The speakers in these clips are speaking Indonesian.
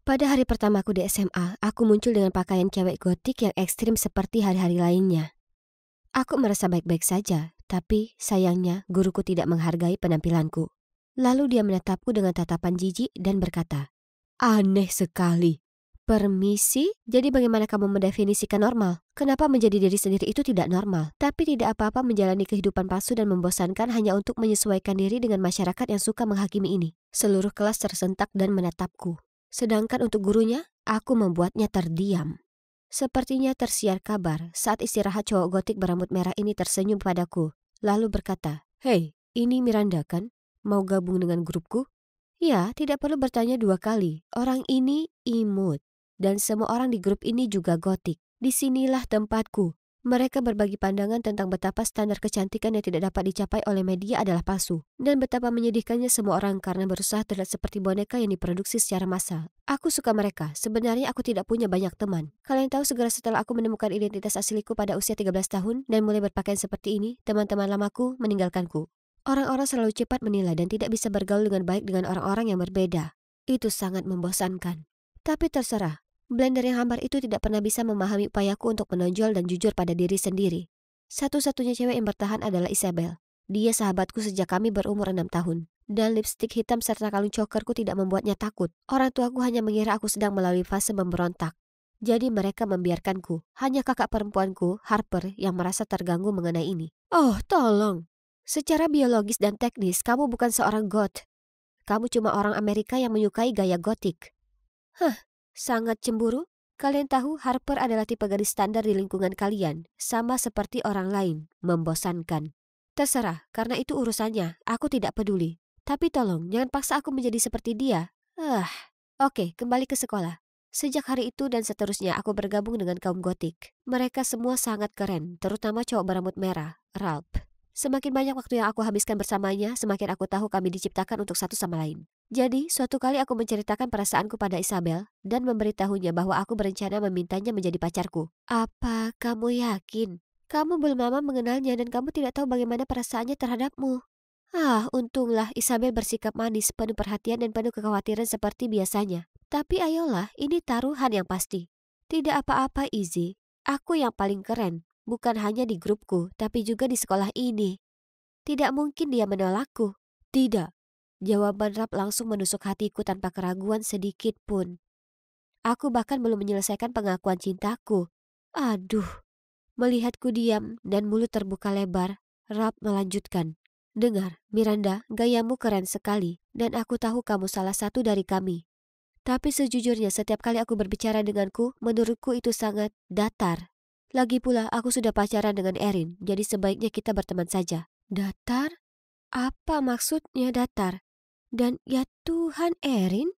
Pada hari pertamaku di SMA, aku muncul dengan pakaian cewek gotik yang ekstrim seperti hari-hari lainnya. Aku merasa baik-baik saja, tapi sayangnya guruku tidak menghargai penampilanku. Lalu dia menatapku dengan tatapan jijik dan berkata, "Aneh sekali. Permisi, jadi bagaimana kamu mendefinisikan normal? Kenapa menjadi diri sendiri itu tidak normal? Tapi tidak apa-apa menjalani kehidupan palsu dan membosankan hanya untuk menyesuaikan diri dengan masyarakat yang suka menghakimi ini." Seluruh kelas tersentak dan menatapku. Sedangkan untuk gurunya, aku membuatnya terdiam. Sepertinya tersiar kabar saat istirahat cowok gotik berambut merah ini tersenyum padaku, lalu berkata, "Hei, ini Miranda kan? Mau gabung dengan grupku?" Ya, tidak perlu bertanya dua kali. Orang ini imut. Dan semua orang di grup ini juga gotik. Disinilah tempatku. Mereka berbagi pandangan tentang betapa standar kecantikan yang tidak dapat dicapai oleh media adalah palsu. Dan betapa menyedihkannya semua orang karena berusaha terlihat seperti boneka yang diproduksi secara massal. Aku suka mereka. Sebenarnya aku tidak punya banyak teman. Kalian tahu segera setelah aku menemukan identitas asliku pada usia 13 tahun dan mulai berpakaian seperti ini, teman-teman lamaku meninggalkanku. Orang-orang selalu cepat menilai dan tidak bisa bergaul dengan baik dengan orang-orang yang berbeda. Itu sangat membosankan. Tapi terserah, blender yang hambar itu tidak pernah bisa memahami upayaku untuk menonjol dan jujur pada diri sendiri. Satu-satunya cewek yang bertahan adalah Isabel. Dia sahabatku sejak kami berumur 6 tahun. Dan lipstik hitam serta kalung chokerku tidak membuatnya takut. Orang tuaku hanya mengira aku sedang melalui fase memberontak. Jadi mereka membiarkanku. Hanya kakak perempuanku, Harper, yang merasa terganggu mengenai ini. Oh, tolong. Secara biologis dan teknis, kamu bukan seorang goth. Kamu cuma orang Amerika yang menyukai gaya gotik. Hah, sangat cemburu? Kalian tahu Harper adalah tipe gadis standar di lingkungan kalian, sama seperti orang lain, membosankan. Terserah, karena itu urusannya, aku tidak peduli. Tapi tolong, jangan paksa aku menjadi seperti dia. Oke, kembali ke sekolah. Sejak hari itu dan seterusnya aku bergabung dengan kaum gotik. Mereka semua sangat keren, terutama cowok berambut merah, Ralph. Semakin banyak waktu yang aku habiskan bersamanya, semakin aku tahu kami diciptakan untuk satu sama lain. Jadi, suatu kali aku menceritakan perasaanku pada Isabel dan memberitahunya bahwa aku berencana memintanya menjadi pacarku. Apa kamu yakin? Kamu belum lama mengenalnya dan kamu tidak tahu bagaimana perasaannya terhadapmu. Untunglah Isabel bersikap manis, penuh perhatian dan penuh kekhawatiran seperti biasanya. Tapi ayolah, ini taruhan yang pasti. Tidak apa-apa, Izzy. Aku yang paling keren. Bukan hanya di grupku, tapi juga di sekolah ini. Tidak mungkin dia menolakku. Tidak. Jawaban Rap langsung menusuk hatiku tanpa keraguan sedikit pun. Aku bahkan belum menyelesaikan pengakuan cintaku. Aduh, melihatku diam dan mulut terbuka lebar, Rap melanjutkan. Dengar, Miranda, gayamu keren sekali dan aku tahu kamu salah satu dari kami. Tapi sejujurnya setiap kali aku berbicara denganku, menurutku itu sangat datar. Lagi pula aku sudah pacaran dengan Erin, jadi sebaiknya kita berteman saja. Datar? Apa maksudnya datar? Dan ya Tuhan, Erin?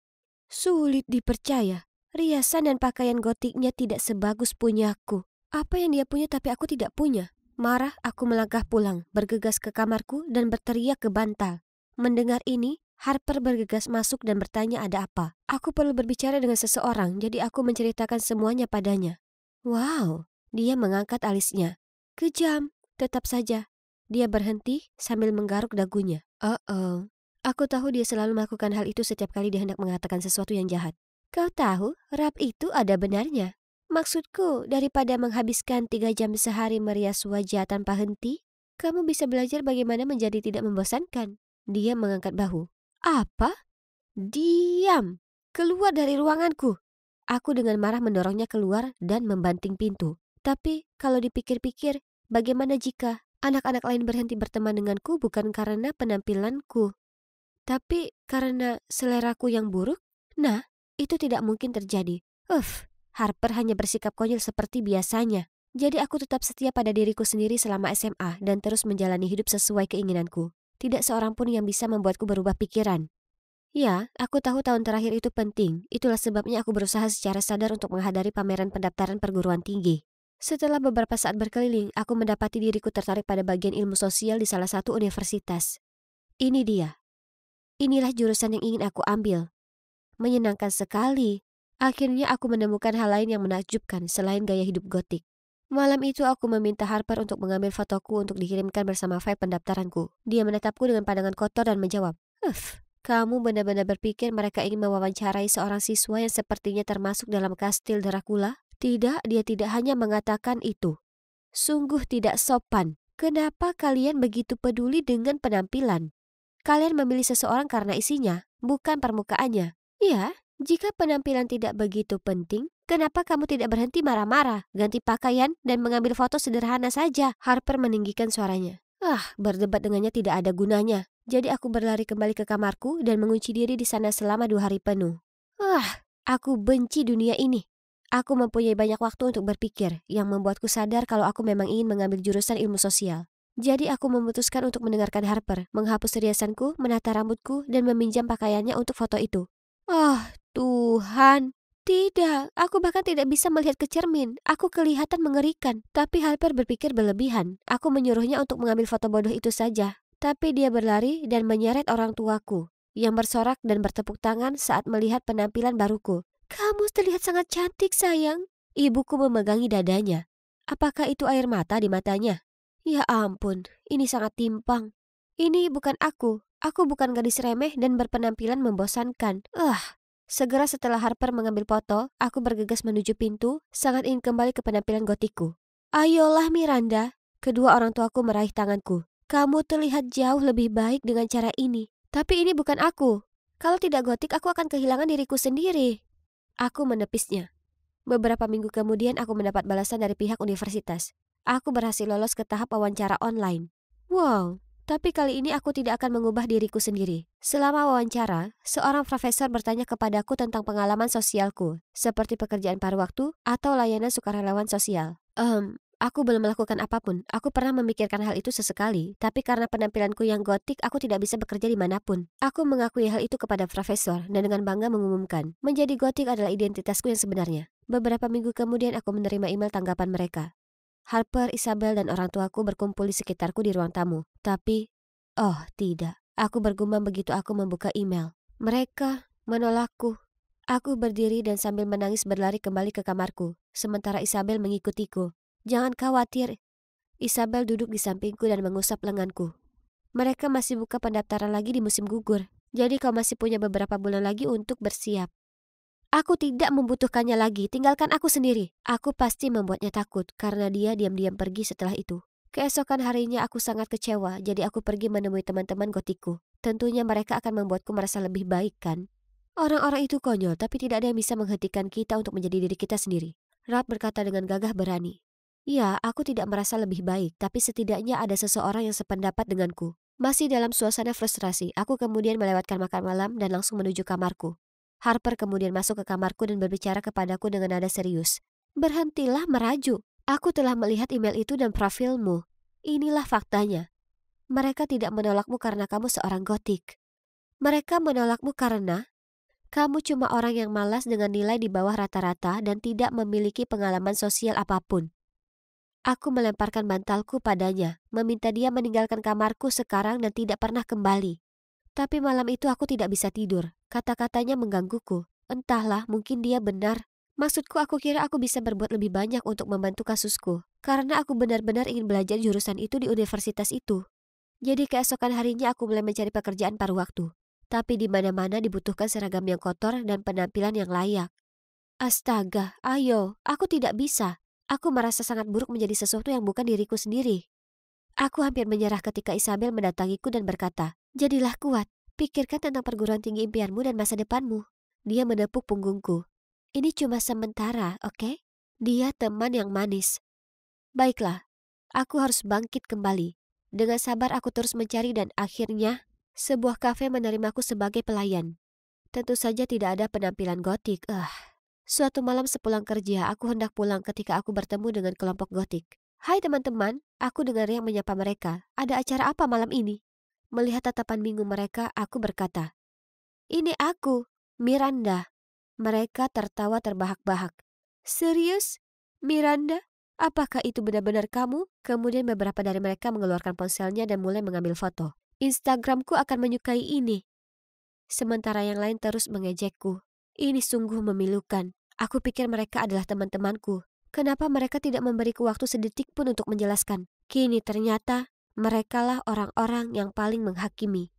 Sulit dipercaya. Riasan dan pakaian gotiknya tidak sebagus punyaku. Apa yang dia punya tapi aku tidak punya. Marah, aku melangkah pulang, bergegas ke kamarku dan berteriak ke bantal. Mendengar ini, Harper bergegas masuk dan bertanya ada apa. Aku perlu berbicara dengan seseorang, jadi aku menceritakan semuanya padanya. Wow, dia mengangkat alisnya. Kejam, tetap saja. Dia berhenti sambil menggaruk dagunya. Oh, aku tahu dia selalu melakukan hal itu setiap kali dia hendak mengatakan sesuatu yang jahat. Kau tahu, rap itu ada benarnya. Maksudku, daripada menghabiskan 3 jam sehari merias wajah tanpa henti, kamu bisa belajar bagaimana menjadi tidak membosankan. Dia mengangkat bahu. Apa? Diam! Keluar dari ruanganku! Aku dengan marah mendorongnya keluar dan membanting pintu. Tapi kalau dipikir-pikir, bagaimana jika anak-anak lain berhenti berteman denganku bukan karena penampilanku, tapi karena seleraku yang buruk? Nah, itu tidak mungkin terjadi. Harper hanya bersikap konyol seperti biasanya. Jadi aku tetap setia pada diriku sendiri selama SMA dan terus menjalani hidup sesuai keinginanku. Tidak seorang pun yang bisa membuatku berubah pikiran. Ya, aku tahu tahun terakhir itu penting. Itulah sebabnya aku berusaha secara sadar untuk menghadiri pameran pendaftaran perguruan tinggi. Setelah beberapa saat berkeliling, aku mendapati diriku tertarik pada bagian ilmu sosial di salah satu universitas. Ini dia. Inilah jurusan yang ingin aku ambil. Menyenangkan sekali. Akhirnya aku menemukan hal lain yang menakjubkan selain gaya hidup gotik. Malam itu aku meminta Harper untuk mengambil fotoku untuk dikirimkan bersama file pendaftaranku. Dia menatapku dengan pandangan kotor dan menjawab, Kamu benar-benar berpikir mereka ingin mewawancarai seorang siswa yang sepertinya termasuk dalam kastil Dracula? Tidak, dia tidak hanya mengatakan itu. Sungguh tidak sopan. Kenapa kalian begitu peduli dengan penampilan? Kalian memilih seseorang karena isinya, bukan permukaannya. Ya, jika penampilan tidak begitu penting, kenapa kamu tidak berhenti marah-marah, ganti pakaian, dan mengambil foto sederhana saja? Harper meninggikan suaranya. Berdebat dengannya tidak ada gunanya. Jadi aku berlari kembali ke kamarku dan mengunci diri di sana selama 2 hari penuh. Aku benci dunia ini. Aku mempunyai banyak waktu untuk berpikir, yang membuatku sadar kalau aku memang ingin mengambil jurusan ilmu sosial. Jadi aku memutuskan untuk mendengarkan Harper, menghapus riasanku, menata rambutku, dan meminjam pakaiannya untuk foto itu. Oh, Tuhan. Tidak, aku bahkan tidak bisa melihat ke cermin. Aku kelihatan mengerikan. Tapi Harper berpikir berlebihan. Aku menyuruhnya untuk mengambil foto bodoh itu saja. Tapi dia berlari dan menyeret orang tuaku, yang bersorak dan bertepuk tangan saat melihat penampilan baruku. Kamu terlihat sangat cantik, sayang. Ibuku memegangi dadanya. Apakah itu air mata di matanya? Ya ampun, ini sangat timpang. Ini bukan aku. Aku bukan gadis remeh dan berpenampilan membosankan. Segera setelah Harper mengambil foto, aku bergegas menuju pintu, sangat ingin kembali ke penampilan gotikku. Ayolah Miranda, kedua orang tuaku meraih tanganku. Kamu terlihat jauh lebih baik dengan cara ini. Tapi ini bukan aku. Kalau tidak gotik, aku akan kehilangan diriku sendiri. Aku menepisnya. Beberapa minggu kemudian aku mendapat balasan dari pihak universitas. Aku berhasil lolos ke tahap wawancara online. Wow. Tapi kali ini aku tidak akan mengubah diriku sendiri. Selama wawancara, seorang profesor bertanya kepadaku tentang pengalaman sosialku, seperti pekerjaan paruh waktu atau layanan sukarelawan sosial. Aku belum melakukan apapun. Aku pernah memikirkan hal itu sesekali, tapi karena penampilanku yang gotik, aku tidak bisa bekerja dimanapun. Aku mengakui hal itu kepada profesor dan dengan bangga mengumumkan, menjadi gotik adalah identitasku yang sebenarnya. Beberapa minggu kemudian aku menerima email tanggapan mereka. Harper, Isabel, dan orang tuaku berkumpul di sekitarku di ruang tamu. Tapi, oh tidak. Aku bergumam begitu aku membuka email. Mereka menolakku. Aku berdiri dan sambil menangis berlari kembali ke kamarku, sementara Isabel mengikutiku. Jangan khawatir. Isabel duduk di sampingku dan mengusap lenganku. Mereka masih buka pendaftaran lagi di musim gugur. Jadi kau masih punya beberapa bulan lagi untuk bersiap. Aku tidak membutuhkannya lagi, tinggalkan aku sendiri. Aku pasti membuatnya takut karena dia diam-diam pergi setelah itu. Keesokan harinya aku sangat kecewa, jadi aku pergi menemui teman-teman gotikku. Tentunya mereka akan membuatku merasa lebih baik, kan? Orang-orang itu konyol, tapi tidak ada yang bisa menghentikan kita untuk menjadi diri kita sendiri. Ralph berkata dengan gagah berani. Ya, aku tidak merasa lebih baik, tapi setidaknya ada seseorang yang sependapat denganku. Masih dalam suasana frustrasi, aku kemudian melewatkan makan malam dan langsung menuju kamarku. Harper kemudian masuk ke kamarku dan berbicara kepadaku dengan nada serius. Berhentilah merajuk. Aku telah melihat email itu dan profilmu. Inilah faktanya. Mereka tidak menolakmu karena kamu seorang gotik. Mereka menolakmu karena kamu cuma orang yang malas dengan nilai di bawah rata-rata dan tidak memiliki pengalaman sosial apapun. Aku melemparkan bantalku padanya, meminta dia meninggalkan kamarku sekarang dan tidak pernah kembali. Tapi malam itu aku tidak bisa tidur. Kata-katanya menggangguku. Entahlah, mungkin dia benar. Maksudku, aku kira aku bisa berbuat lebih banyak untuk membantu kasusku. Karena aku benar-benar ingin belajar jurusan itu di universitas itu. Jadi keesokan harinya aku mulai mencari pekerjaan paruh waktu. Tapi di mana-mana dibutuhkan seragam yang kotor dan penampilan yang layak. Astaga, ayo, aku tidak bisa. Aku merasa sangat buruk menjadi sesuatu yang bukan diriku sendiri. Aku hampir menyerah ketika Isabel mendatangiku dan berkata, jadilah kuat, pikirkan tentang perguruan tinggi impianmu dan masa depanmu. Dia menepuk punggungku. Ini cuma sementara, oke? Dia teman yang manis. Baiklah, aku harus bangkit kembali. Dengan sabar aku terus mencari dan akhirnya, sebuah kafe menerimaku sebagai pelayan. Tentu saja tidak ada penampilan gotik. Suatu malam sepulang kerja, aku hendak pulang ketika aku bertemu dengan kelompok gotik. Hai teman-teman, aku dengar yang menyapa mereka. Ada acara apa malam ini? Melihat tatapan bingung mereka, aku berkata, ini aku, Miranda. Mereka tertawa terbahak-bahak. Serius? Miranda? Apakah itu benar-benar kamu? Kemudian beberapa dari mereka mengeluarkan ponselnya dan mulai mengambil foto. Instagramku akan menyukai ini. Sementara yang lain terus mengejekku. Ini sungguh memilukan. Aku pikir mereka adalah teman-temanku. Kenapa mereka tidak memberiku waktu sedetik pun untuk menjelaskan? Kini ternyata merekalah orang-orang yang paling menghakimi.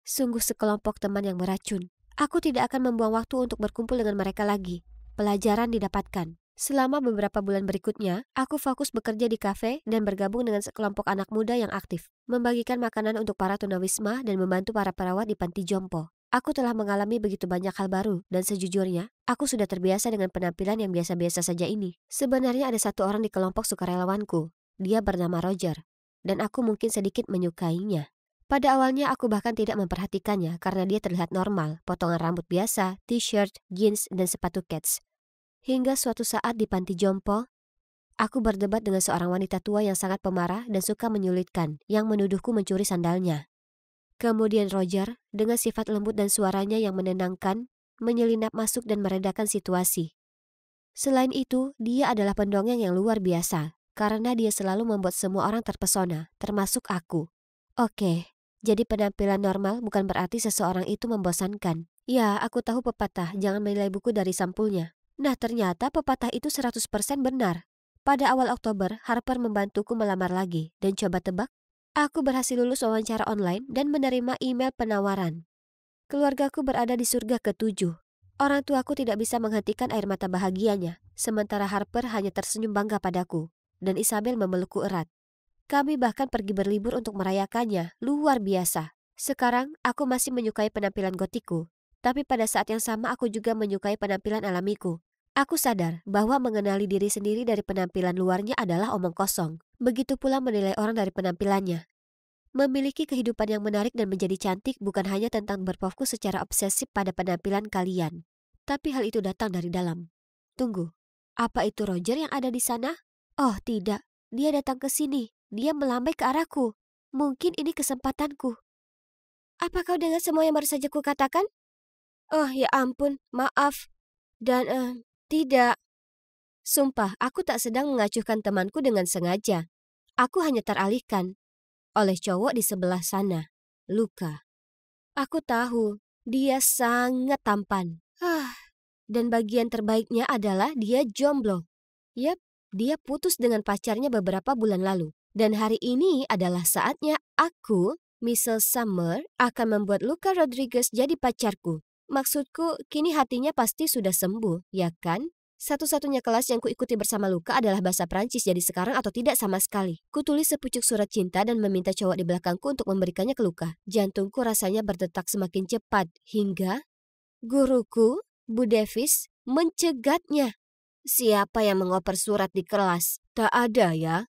Sungguh sekelompok teman yang beracun. Aku tidak akan membuang waktu untuk berkumpul dengan mereka lagi. Pelajaran didapatkan. Selama beberapa bulan berikutnya, aku fokus bekerja di kafe dan bergabung dengan sekelompok anak muda yang aktif, membagikan makanan untuk para tunawisma dan membantu para perawat di panti jompo. Aku telah mengalami begitu banyak hal baru, dan sejujurnya, aku sudah terbiasa dengan penampilan yang biasa-biasa saja ini. Sebenarnya ada satu orang di kelompok sukarelawanku. Dia bernama Roger, dan aku mungkin sedikit menyukainya. Pada awalnya aku bahkan tidak memperhatikannya karena dia terlihat normal, potongan rambut biasa, t-shirt, jeans, dan sepatu kets. Hingga suatu saat di panti jompo, aku berdebat dengan seorang wanita tua yang sangat pemarah dan suka menyulitkan, yang menuduhku mencuri sandalnya. Kemudian Roger, dengan sifat lembut dan suaranya yang menenangkan, menyelinap masuk dan meredakan situasi. Selain itu, dia adalah pendongeng yang luar biasa, karena dia selalu membuat semua orang terpesona, termasuk aku. Oke, jadi penampilan normal bukan berarti seseorang itu membosankan. Ya, aku tahu pepatah, jangan menilai buku dari sampulnya. Nah, ternyata pepatah itu 100% benar. Pada awal Oktober, Harper membantuku melamar lagi. Dan coba tebak, aku berhasil lulus wawancara online dan menerima email penawaran. Keluargaku berada di surga ke-7. Orang tuaku tidak bisa menghentikan air mata bahagianya, sementara Harper hanya tersenyum bangga padaku. Dan Isabel memelukku erat. Kami bahkan pergi berlibur untuk merayakannya, luar biasa. Sekarang, aku masih menyukai penampilan gotiku. Tapi pada saat yang sama aku juga menyukai penampilan alamiku. Aku sadar bahwa mengenali diri sendiri dari penampilan luarnya adalah omong kosong. Begitu pula menilai orang dari penampilannya. Memiliki kehidupan yang menarik dan menjadi cantik bukan hanya tentang berfokus secara obsesif pada penampilan kalian. Tapi hal itu datang dari dalam. Tunggu, apa itu Roger yang ada di sana? Oh tidak, dia datang ke sini. Dia melambai ke arahku. Mungkin ini kesempatanku. Apa kau dengar semua yang baru saja kukatakan? Oh ya ampun, maaf. Dan tidak. Sumpah, aku tak sedang mengacuhkan temanku dengan sengaja. Aku hanya teralihkan oleh cowok di sebelah sana, Luka. Aku tahu, dia sangat tampan. Dan bagian terbaiknya adalah dia jomblo. Yap, dia putus dengan pacarnya beberapa bulan lalu. Dan hari ini adalah saatnya aku, Michelle Summer, akan membuat Luka Rodriguez jadi pacarku. Maksudku, kini hatinya pasti sudah sembuh, ya kan? Satu-satunya kelas yang kuikuti bersama Luka adalah bahasa Prancis, jadi sekarang atau tidak sama sekali. Kutulis sepucuk surat cinta dan meminta cowok di belakangku untuk memberikannya ke Luka. Jantungku rasanya berdetak semakin cepat, hingga guruku, Bu Davis, mencegatnya. Siapa yang mengoper surat di kelas? Tak ada ya?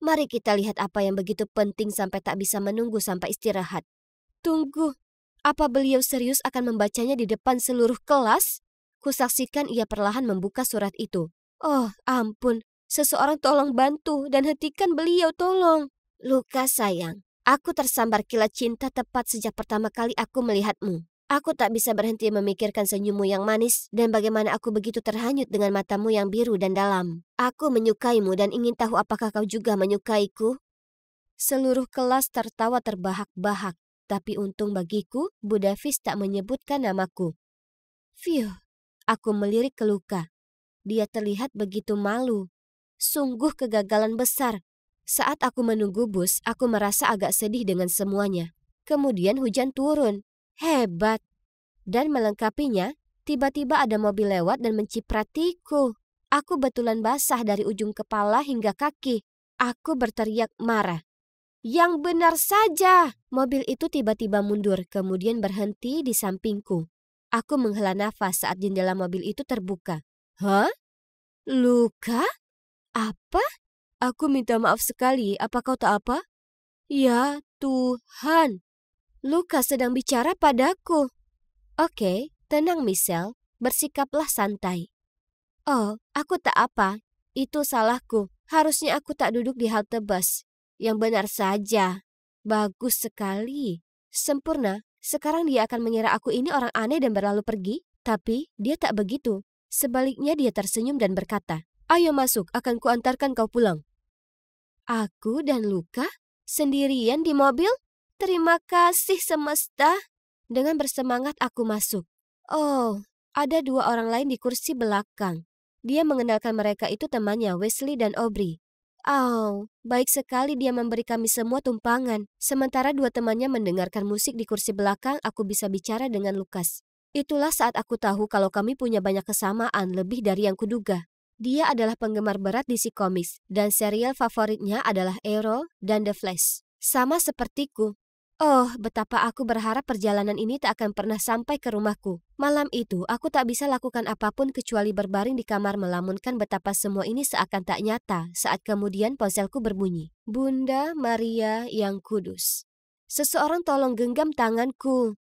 Mari kita lihat apa yang begitu penting sampai tak bisa menunggu sampai istirahat. Tunggu, apa beliau serius akan membacanya di depan seluruh kelas? Kusaksikan ia perlahan membuka surat itu. Oh ampun, seseorang tolong bantu dan hentikan beliau tolong. Luka sayang, aku tersambar kilat cinta tepat sejak pertama kali aku melihatmu. Aku tak bisa berhenti memikirkan senyummu yang manis dan bagaimana aku begitu terhanyut dengan matamu yang biru dan dalam. Aku menyukaimu dan ingin tahu apakah kau juga menyukaiku? Seluruh kelas tertawa terbahak-bahak, tapi untung bagiku, Bu Davis tak menyebutkan namaku. Phew, aku melirik ke Luka. Dia terlihat begitu malu. Sungguh kegagalan besar. Saat aku menunggu bus, aku merasa agak sedih dengan semuanya. Kemudian hujan turun. Hebat. Dan melengkapinya, tiba-tiba ada mobil lewat dan mencipratiku. Aku betulan basah dari ujung kepala hingga kaki. Aku berteriak marah. Yang benar saja! Mobil itu tiba-tiba mundur, kemudian berhenti di sampingku. Aku menghela nafas saat jendela mobil itu terbuka. Hah? Luka? Apa? Aku minta maaf sekali, apa kau tak apa? Ya Tuhan! Luka sedang bicara padaku. Oke, tenang Michelle, bersikaplah santai. Oh, aku tak apa. Itu salahku. Harusnya aku tak duduk di halte bus. Yang benar saja. Bagus sekali. Sempurna. Sekarang dia akan mengira aku ini orang aneh dan berlalu pergi. Tapi dia tak begitu. Sebaliknya dia tersenyum dan berkata, ayo masuk, akan kuantarkan kau pulang. Aku dan Luka? Sendirian di mobil? Terima kasih semesta. Dengan bersemangat aku masuk. Oh, ada dua orang lain di kursi belakang. Dia mengenalkan mereka itu temannya Wesley dan Aubrey. Oh, baik sekali dia memberi kami semua tumpangan. Sementara dua temannya mendengarkan musik di kursi belakang, aku bisa bicara dengan Lukas. Itulah saat aku tahu kalau kami punya banyak kesamaan lebih dari yang kuduga. Dia adalah penggemar berat DC Comics, dan serial favoritnya adalah Arrow dan The Flash. Sama sepertiku. Oh, betapa aku berharap perjalanan ini tak akan pernah sampai ke rumahku. Malam itu, aku tak bisa lakukan apapun kecuali berbaring di kamar melamunkan betapa semua ini seakan tak nyata saat kemudian ponselku berbunyi. Bunda Maria yang Kudus. Seseorang tolong genggam tanganku.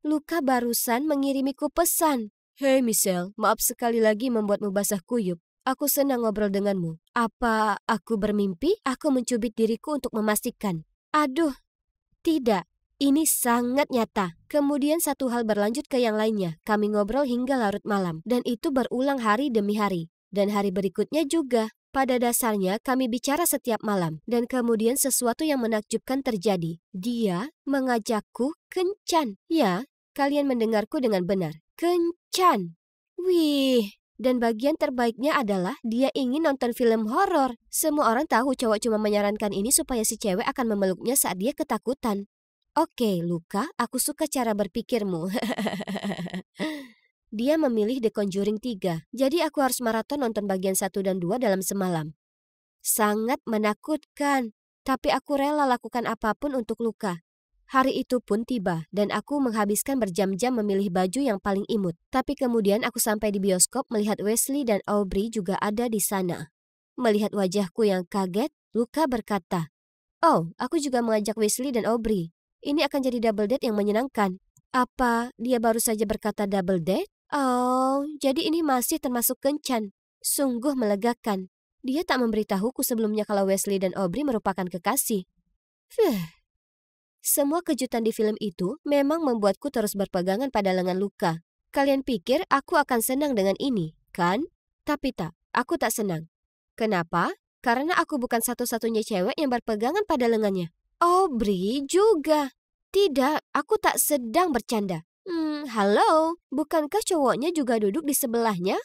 Luka barusan mengirimiku pesan. Hei Michelle, maaf sekali lagi membuatmu basah kuyup. Aku senang ngobrol denganmu. Apa aku bermimpi? Aku mencubit diriku untuk memastikan. Aduh, tidak. Ini sangat nyata. Kemudian satu hal berlanjut ke yang lainnya. Kami ngobrol hingga larut malam. Dan itu berulang hari demi hari. Dan hari berikutnya juga. Pada dasarnya kami bicara setiap malam. Dan kemudian sesuatu yang menakjubkan terjadi. Dia mengajakku kencan. Ya, kalian mendengarku dengan benar. Kencan. Wih. Dan bagian terbaiknya adalah dia ingin nonton film horor. Semua orang tahu cowok cuma menyarankan ini supaya si cewek akan memeluknya saat dia ketakutan. Oke, Luka, aku suka cara berpikirmu. Dia memilih The Conjuring 3, jadi aku harus maraton nonton bagian 1 dan 2 dalam semalam. Sangat menakutkan, tapi aku rela lakukan apapun untuk Luka. Hari itu pun tiba, dan aku menghabiskan berjam-jam memilih baju yang paling imut. Tapi kemudian aku sampai di bioskop melihat Wesley dan Aubrey juga ada di sana. Melihat wajahku yang kaget, Luka berkata, "Oh, aku juga mengajak Wesley dan Aubrey. Ini akan jadi double date yang menyenangkan." Apa dia baru saja berkata double date? Oh, jadi ini masih termasuk kencan. Sungguh melegakan. Dia tak memberitahuku sebelumnya kalau Wesley dan Aubrey merupakan kekasih. Semua kejutan di film itu memang membuatku terus berpegangan pada lengan Luka. Kalian pikir aku akan senang dengan ini, kan? Tapi tak, aku tak senang. Kenapa? Karena aku bukan satu-satunya cewek yang berpegangan pada lengannya. Aubrey juga. Tidak, aku tak sedang bercanda. Halo, bukankah cowoknya juga duduk di sebelahnya?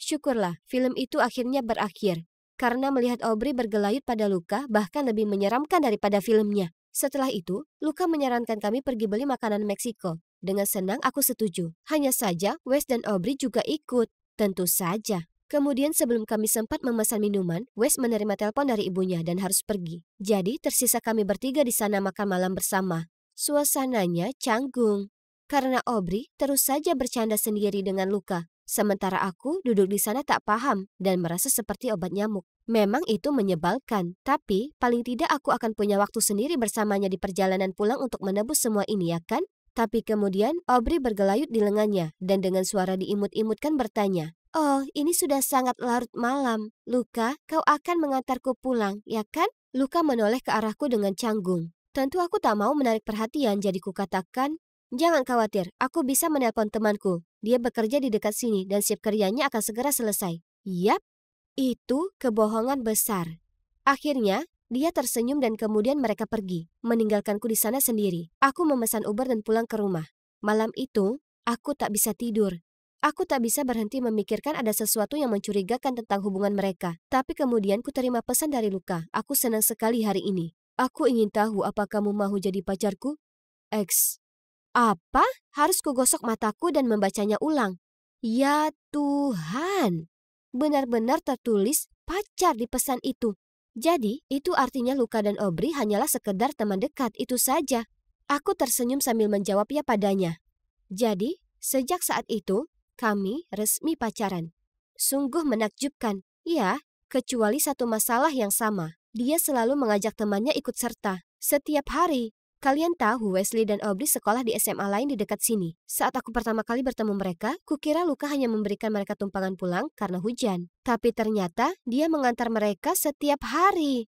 Syukurlah, film itu akhirnya berakhir. Karena melihat Aubrey bergelayut pada Luka bahkan lebih menyeramkan daripada filmnya. Setelah itu, Luka menyarankan kami pergi beli makanan Meksiko. Dengan senang aku setuju. Hanya saja, Wes dan Aubrey juga ikut. Tentu saja. Kemudian sebelum kami sempat memesan minuman, Wes menerima telepon dari ibunya dan harus pergi. Jadi tersisa kami bertiga di sana makan malam bersama. Suasananya canggung. Karena Aubrey terus saja bercanda sendiri dengan Luka. Sementara aku duduk di sana tak paham dan merasa seperti obat nyamuk. Memang itu menyebalkan, tapi paling tidak aku akan punya waktu sendiri bersamanya di perjalanan pulang untuk menebus semua ini, ya kan? Tapi kemudian Aubrey bergelayut di lengannya dan dengan suara diimut-imutkan bertanya, "Oh, ini sudah sangat larut malam. Luka, kau akan mengantarku pulang, ya kan?" Luka menoleh ke arahku dengan canggung. Tentu aku tak mau menarik perhatian, jadi kukatakan, "Jangan khawatir, aku bisa menelpon temanku. Dia bekerja di dekat sini dan shift kerjanya akan segera selesai." Yap, itu kebohongan besar. Akhirnya, dia tersenyum dan kemudian mereka pergi, meninggalkanku di sana sendiri. Aku memesan Uber dan pulang ke rumah. Malam itu, aku tak bisa tidur. Aku tak bisa berhenti memikirkan ada sesuatu yang mencurigakan tentang hubungan mereka. Tapi kemudian ku terima pesan dari Luka. Aku senang sekali hari ini. Aku ingin tahu apa kamu mau jadi pacarku? X. Apa? Harus kugosok mataku dan membacanya ulang. Ya Tuhan! Benar-benar tertulis pacar di pesan itu. Jadi, itu artinya Luka dan Aubrey hanyalah sekedar teman dekat, itu saja. Aku tersenyum sambil menjawab ya padanya. Jadi, sejak saat itu, kami resmi pacaran. Sungguh menakjubkan. Ya, kecuali satu masalah yang sama. Dia selalu mengajak temannya ikut serta. Setiap hari. Kalian tahu Wesley dan Aubrey sekolah di SMA lain di dekat sini. Saat aku pertama kali bertemu mereka, kukira Luka hanya memberikan mereka tumpangan pulang karena hujan. Tapi ternyata dia mengantar mereka setiap hari.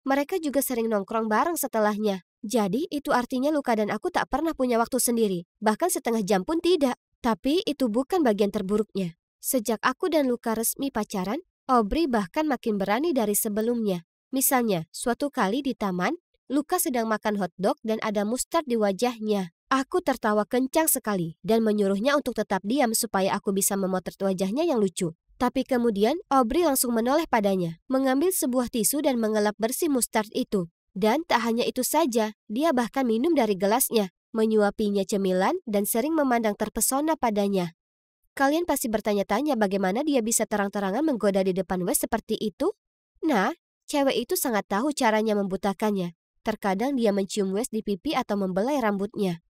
Mereka juga sering nongkrong bareng setelahnya. Jadi itu artinya Luka dan aku tak pernah punya waktu sendiri. Bahkan setengah jam pun tidak. Tapi itu bukan bagian terburuknya. Sejak aku dan Luka resmi pacaran, Aubrey bahkan makin berani dari sebelumnya. Misalnya, suatu kali di taman, Luka sedang makan hotdog dan ada mustard di wajahnya. Aku tertawa kencang sekali dan menyuruhnya untuk tetap diam supaya aku bisa memotret wajahnya yang lucu. Tapi kemudian Aubrey langsung menoleh padanya, mengambil sebuah tisu dan mengelap bersih mustard itu. Dan tak hanya itu saja, dia bahkan minum dari gelasnya, menyuapinya cemilan dan sering memandang terpesona padanya. Kalian pasti bertanya-tanya bagaimana dia bisa terang-terangan menggoda di depan Wes seperti itu? Nah, cewek itu sangat tahu caranya membutakannya. Terkadang dia mencium Wes di pipi atau membelai rambutnya.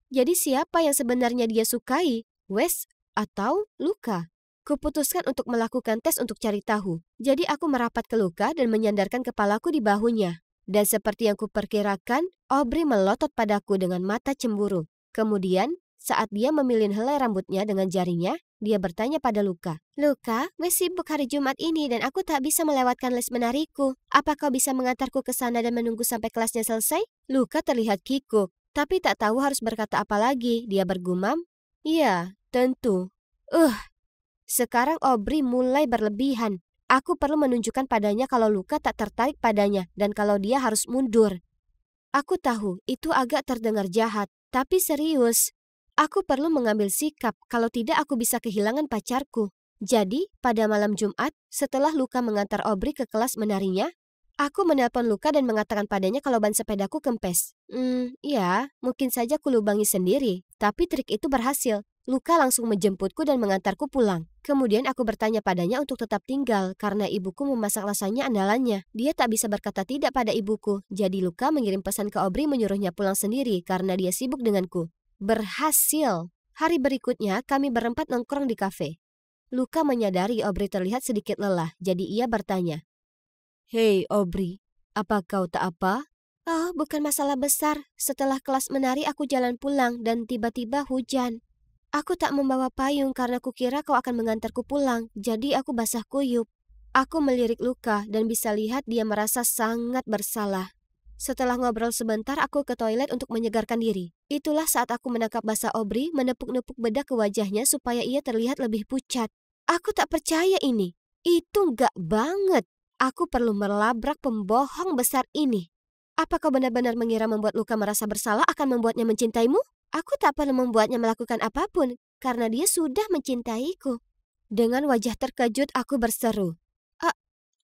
Jadi siapa yang sebenarnya dia sukai? Wes atau Luka? Kuputuskan untuk melakukan tes untuk cari tahu. Jadi aku merapat ke Luka dan menyandarkan kepalaku di bahunya. Dan seperti yang kuperkirakan, Aubrey melotot padaku dengan mata cemburu. Kemudian, saat dia memilih helai rambutnya dengan jarinya, dia bertanya pada Luka. Luka, Wes sibuk hari Jumat ini dan aku tak bisa melewatkan les menariku. Apa kau bisa mengantarku ke sana dan menunggu sampai kelasnya selesai? Luka terlihat kikuk, tapi tak tahu harus berkata apa lagi. Dia bergumam, "Iya, tentu." Sekarang Aubrey mulai berlebihan. Aku perlu menunjukkan padanya kalau Luka tak tertarik padanya dan kalau dia harus mundur. Aku tahu itu agak terdengar jahat, tapi serius. Aku perlu mengambil sikap, kalau tidak aku bisa kehilangan pacarku. Jadi, pada malam Jumat, setelah Luka mengantar Aubrey ke kelas menarinya, aku menelpon Luka dan mengatakan padanya kalau ban sepedaku kempes. Ya, mungkin saja kulubangi sendiri, tapi trik itu berhasil. Luka langsung menjemputku dan mengantarku pulang. Kemudian aku bertanya padanya untuk tetap tinggal karena ibuku memasak lasanya andalannya. Dia tak bisa berkata tidak pada ibuku, jadi Luka mengirim pesan ke Aubrey menyuruhnya pulang sendiri karena dia sibuk denganku. Berhasil. Hari berikutnya kami berempat nongkrong di kafe. Luka menyadari Aubrey terlihat sedikit lelah, jadi ia bertanya. Hei Aubrey, apa kau tak apa? Oh, bukan masalah besar. Setelah kelas menari aku jalan pulang dan tiba-tiba hujan. Aku tak membawa payung karena kukira kau akan mengantarku pulang, jadi aku basah kuyup. Aku melirik Luka dan bisa lihat dia merasa sangat bersalah. Setelah ngobrol sebentar, aku ke toilet untuk menyegarkan diri. Itulah saat aku menangkap basah Aubrey menepuk-nepuk bedak ke wajahnya supaya ia terlihat lebih pucat. Aku tak percaya ini. Itu enggak banget. Aku perlu melabrak pembohong besar ini. Apa kau benar-benar mengira membuat Luka merasa bersalah akan membuatnya mencintaimu? Aku tak perlu membuatnya melakukan apapun, karena dia sudah mencintaiku. Dengan wajah terkejut, aku berseru.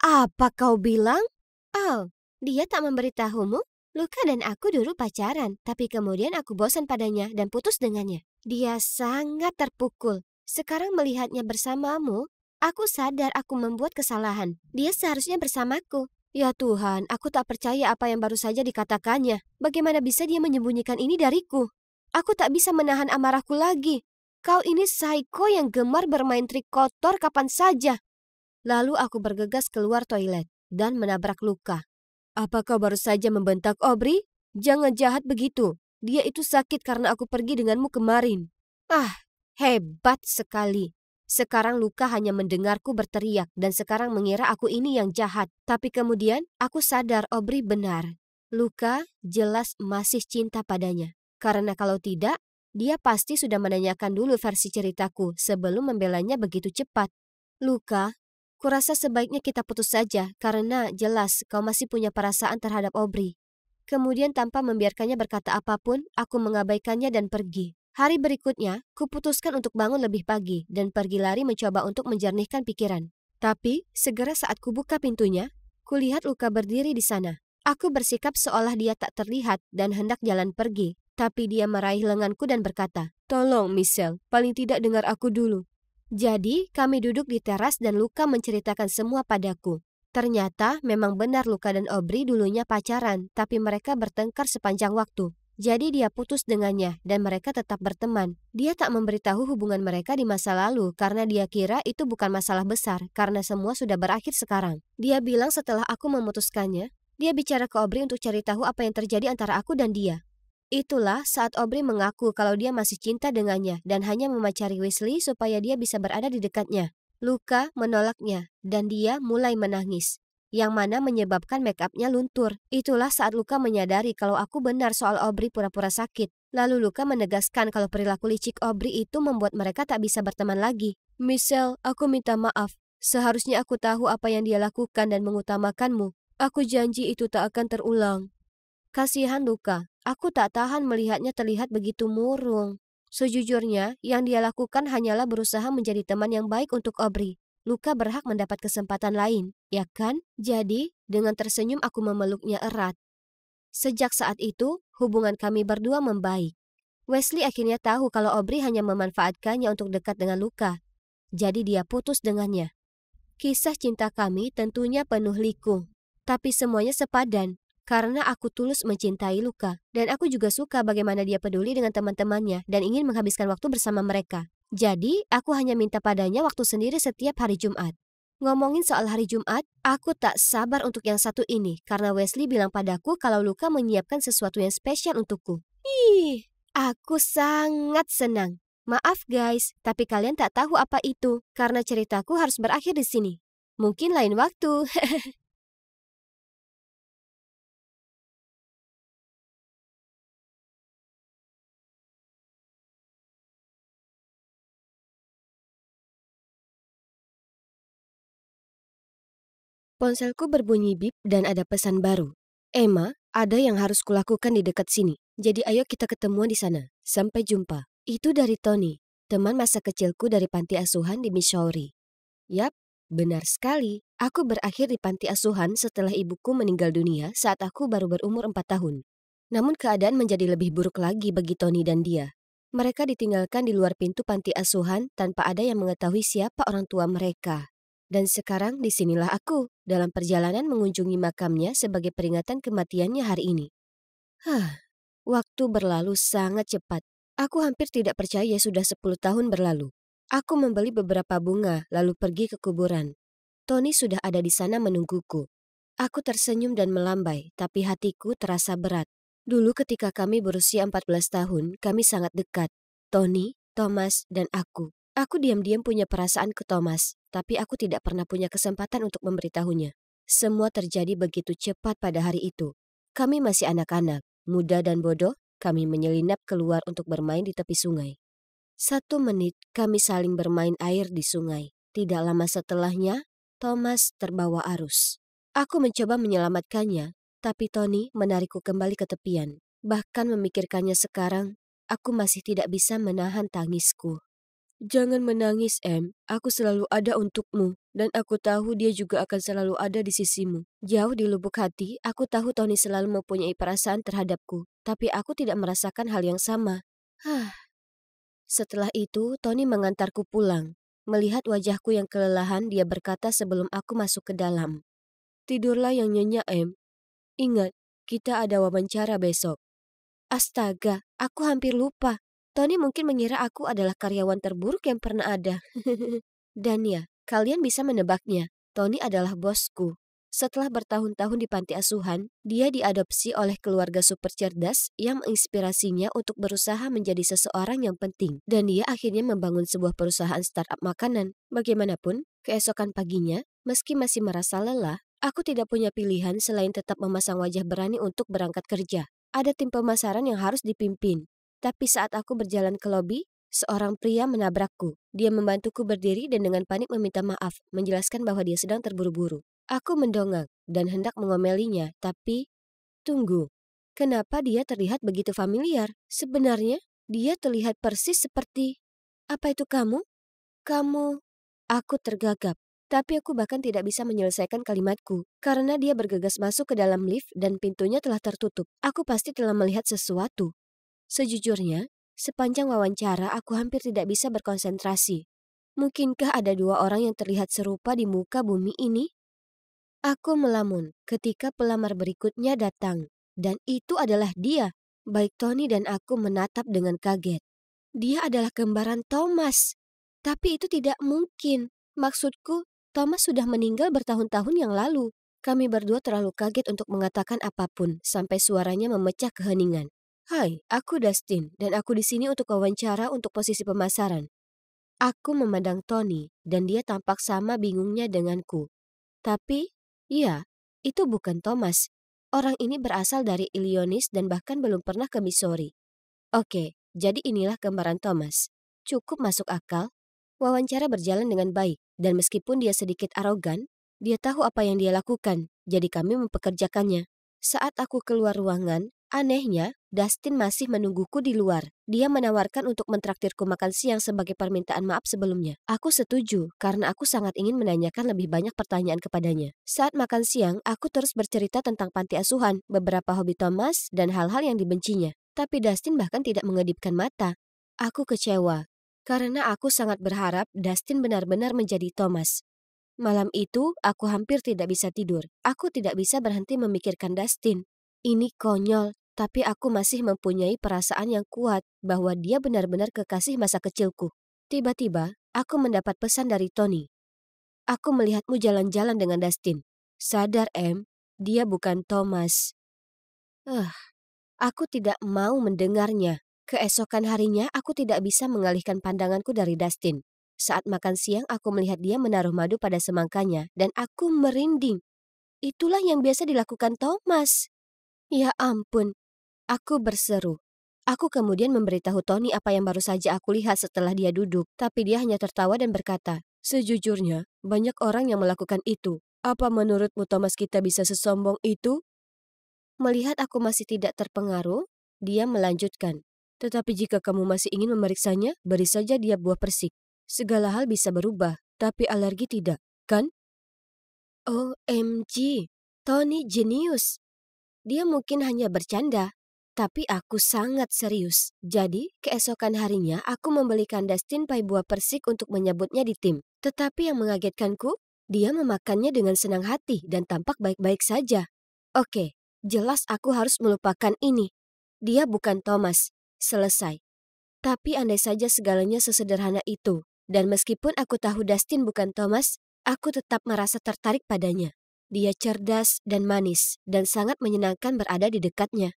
Apa kau bilang? Oh, dia tak memberitahumu? Luka dan aku dulu pacaran, tapi kemudian aku bosan padanya dan putus dengannya. Dia sangat terpukul. Sekarang melihatnya bersamamu, aku sadar aku membuat kesalahan. Dia seharusnya bersamaku. Ya Tuhan, aku tak percaya apa yang baru saja dikatakannya. Bagaimana bisa dia menyembunyikan ini dariku? Aku tak bisa menahan amarahku lagi. Kau ini psycho yang gemar bermain trik kotor kapan saja. Lalu aku bergegas keluar toilet dan menabrak Luka. Apa kau baru saja membentak Aubrey? Jangan jahat begitu. Dia itu sakit karena aku pergi denganmu kemarin. Hebat sekali. Sekarang Luka hanya mendengarku berteriak dan sekarang mengira aku ini yang jahat. Tapi kemudian aku sadar Aubrey benar. Luka jelas masih cinta padanya. Karena kalau tidak, dia pasti sudah menanyakan dulu versi ceritaku sebelum membelanya begitu cepat. Luka, kurasa sebaiknya kita putus saja karena jelas kau masih punya perasaan terhadap Aubrey. Kemudian tanpa membiarkannya berkata apapun, aku mengabaikannya dan pergi. Hari berikutnya, kuputuskan untuk bangun lebih pagi dan pergi lari mencoba untuk menjernihkan pikiran. Tapi, segera saat kubuka pintunya, kulihat Luka berdiri di sana. Aku bersikap seolah dia tak terlihat dan hendak jalan pergi. Tapi dia meraih lenganku dan berkata, "Tolong, Michelle, paling tidak dengar aku dulu." Jadi, kami duduk di teras dan Luka menceritakan semua padaku. Ternyata memang benar Luka dan Aubrey dulunya pacaran, tapi mereka bertengkar sepanjang waktu. Jadi dia putus dengannya dan mereka tetap berteman. Dia tak memberitahu hubungan mereka di masa lalu karena dia kira itu bukan masalah besar karena semua sudah berakhir sekarang. Dia bilang setelah aku memutuskannya, dia bicara ke Aubrey untuk cari tahu apa yang terjadi antara aku dan dia. Itulah saat Aubrey mengaku kalau dia masih cinta dengannya dan hanya memacari Wesley supaya dia bisa berada di dekatnya. Luka menolaknya dan dia mulai menangis, yang mana menyebabkan make up-nya luntur. Itulah saat Luka menyadari kalau aku benar soal Aubrey pura-pura sakit. Lalu Luka menegaskan kalau perilaku licik Aubrey itu membuat mereka tak bisa berteman lagi. Michelle, aku minta maaf. Seharusnya aku tahu apa yang dia lakukan dan mengutamakanmu. Aku janji itu tak akan terulang. Kasihan Luka. Aku tak tahan melihatnya terlihat begitu murung. Sejujurnya, yang dia lakukan hanyalah berusaha menjadi teman yang baik untuk Aubrey. Luka berhak mendapat kesempatan lain, ya kan? Jadi, dengan tersenyum aku memeluknya erat. Sejak saat itu, hubungan kami berdua membaik. Wesley akhirnya tahu kalau Aubrey hanya memanfaatkannya untuk dekat dengan Luka. Jadi dia putus dengannya. Kisah cinta kami tentunya penuh liku. Tapi semuanya sepadan, karena aku tulus mencintai Luka. Dan aku juga suka bagaimana dia peduli dengan teman-temannya dan ingin menghabiskan waktu bersama mereka. Jadi, aku hanya minta padanya waktu sendiri setiap hari Jumat. Ngomongin soal hari Jumat, aku tak sabar untuk yang satu ini, karena Wesley bilang padaku kalau Luka menyiapkan sesuatu yang spesial untukku. Ih, aku sangat senang. Maaf guys, tapi kalian tak tahu apa itu, karena ceritaku harus berakhir di sini. Mungkin lain waktu. Ponselku berbunyi bip dan ada pesan baru. Emma, ada yang harus kulakukan di dekat sini. Jadi ayo kita ketemuan di sana. Sampai jumpa. Itu dari Tony, teman masa kecilku dari panti asuhan di Missouri. Yap, benar sekali. Aku berakhir di panti asuhan setelah ibuku meninggal dunia saat aku baru berumur 4 tahun. Namun keadaan menjadi lebih buruk lagi bagi Tony dan dia. Mereka ditinggalkan di luar pintu panti asuhan tanpa ada yang mengetahui siapa orang tua mereka. Dan sekarang disinilah aku, dalam perjalanan mengunjungi makamnya sebagai peringatan kematiannya hari ini. Waktu berlalu sangat cepat. Aku hampir tidak percaya sudah 10 tahun berlalu. Aku membeli beberapa bunga, lalu pergi ke kuburan. Tony sudah ada di sana menungguku. Aku tersenyum dan melambai, tapi hatiku terasa berat. Dulu ketika kami berusia 14 tahun, kami sangat dekat. Tony, Thomas, dan aku. Aku diam-diam punya perasaan ke Thomas, tapi aku tidak pernah punya kesempatan untuk memberitahunya. Semua terjadi begitu cepat pada hari itu. Kami masih anak-anak, muda dan bodoh, kami menyelinap keluar untuk bermain di tepi sungai. 1 menit kami saling bermain air di sungai. Tidak lama setelahnya, Thomas terbawa arus. Aku mencoba menyelamatkannya, tapi Tony menarikku kembali ke tepian. Bahkan memikirkannya sekarang, aku masih tidak bisa menahan tangisku. Jangan menangis, Em. Aku selalu ada untukmu, dan aku tahu dia juga akan selalu ada di sisimu. Jauh di lubuk hati, aku tahu Tony selalu mempunyai perasaan terhadapku, tapi aku tidak merasakan hal yang sama. Setelah itu, Tony mengantarku pulang. Melihat wajahku yang kelelahan, dia berkata sebelum aku masuk ke dalam. Tidurlah yang nyenyak, Em. Ingat, kita ada wawancara besok. Astaga, aku hampir lupa. Tony mungkin mengira aku adalah karyawan terburuk yang pernah ada. Dan ya, kalian bisa menebaknya. Tony adalah bosku. Setelah bertahun-tahun di panti asuhan, dia diadopsi oleh keluarga super cerdas yang menginspirasinya untuk berusaha menjadi seseorang yang penting. Dan dia akhirnya membangun sebuah perusahaan startup makanan. Bagaimanapun, keesokan paginya, meski masih merasa lelah, aku tidak punya pilihan selain tetap memasang wajah berani untuk berangkat kerja. Ada tim pemasaran yang harus dipimpin. Tapi saat aku berjalan ke lobi, seorang pria menabrakku. Dia membantuku berdiri dan dengan panik meminta maaf, menjelaskan bahwa dia sedang terburu-buru. Aku mendongak dan hendak mengomelinya, tapi tunggu. Kenapa dia terlihat begitu familiar? Sebenarnya, dia terlihat persis seperti... Apa itu kamu? Kamu... Aku tergagap. Tapi aku bahkan tidak bisa menyelesaikan kalimatku, karena dia bergegas masuk ke dalam lift dan pintunya telah tertutup. Aku pasti telah melihat sesuatu. Sejujurnya, sepanjang wawancara aku hampir tidak bisa berkonsentrasi. Mungkinkah ada 2 orang yang terlihat serupa di muka bumi ini? Aku melamun ketika pelamar berikutnya datang. Dan itu adalah dia. Baik Tony dan aku menatap dengan kaget. Dia adalah kembaran Thomas. Tapi itu tidak mungkin. Maksudku, Thomas sudah meninggal bertahun-tahun yang lalu. Kami berdua terlalu kaget untuk mengatakan apapun sampai suaranya memecah keheningan. Hai, aku Dustin dan aku di sini untuk wawancara untuk posisi pemasaran. Aku memandang Tony dan dia tampak sama bingungnya denganku. Tapi, ya, itu bukan Thomas. Orang ini berasal dari Illinois dan bahkan belum pernah ke Missouri. Oke, jadi inilah kembaran Thomas. Cukup masuk akal. Wawancara berjalan dengan baik, dan meskipun dia sedikit arogan, dia tahu apa yang dia lakukan, jadi kami mempekerjakannya. Saat aku keluar ruangan, Anehnya, Dustin masih menungguku di luar. Dia menawarkan untuk mentraktirku makan siang sebagai permintaan maaf sebelumnya. Aku setuju, karena aku sangat ingin menanyakan lebih banyak pertanyaan kepadanya. Saat makan siang, aku terus bercerita tentang panti asuhan, beberapa hobi Thomas, dan hal-hal yang dibencinya. Tapi Dustin bahkan tidak mengedipkan mata. Aku kecewa, karena aku sangat berharap Dustin benar-benar menjadi Thomas. Malam itu, aku hampir tidak bisa tidur. Aku tidak bisa berhenti memikirkan Dustin. Ini konyol, tapi aku masih mempunyai perasaan yang kuat bahwa dia benar-benar kekasih masa kecilku. Tiba-tiba, aku mendapat pesan dari Tony. Aku melihatmu jalan-jalan dengan Dustin. Sadar, Em, dia bukan Thomas. Aku tidak mau mendengarnya. Keesokan harinya, aku tidak bisa mengalihkan pandanganku dari Dustin. Saat makan siang, aku melihat dia menaruh madu pada semangkanya, dan aku merinding. Itulah yang biasa dilakukan Thomas. Ya ampun, aku berseru. Aku kemudian memberitahu Tony apa yang baru saja aku lihat setelah dia duduk, tapi dia hanya tertawa dan berkata, "Sejujurnya, banyak orang yang melakukan itu. Apa menurutmu Thomas kita bisa sesombong itu?" Melihat aku masih tidak terpengaruh, dia melanjutkan, "Tetapi jika kamu masih ingin memeriksanya, beri saja dia buah persik. Segala hal bisa berubah, tapi alergi tidak, kan?" OMG, Tony jenius. Dia mungkin hanya bercanda, tapi aku sangat serius. Jadi, keesokan harinya aku membelikan Dustin pai buah persik untuk menyebutnya di tim. Tetapi yang mengagetkanku, dia memakannya dengan senang hati dan tampak baik-baik saja. Oke, jelas aku harus melupakan ini. Dia bukan Thomas. Selesai. Tapi andai saja segalanya sesederhana itu, dan meskipun aku tahu Dustin bukan Thomas, aku tetap merasa tertarik padanya. Dia cerdas dan manis, dan sangat menyenangkan berada di dekatnya.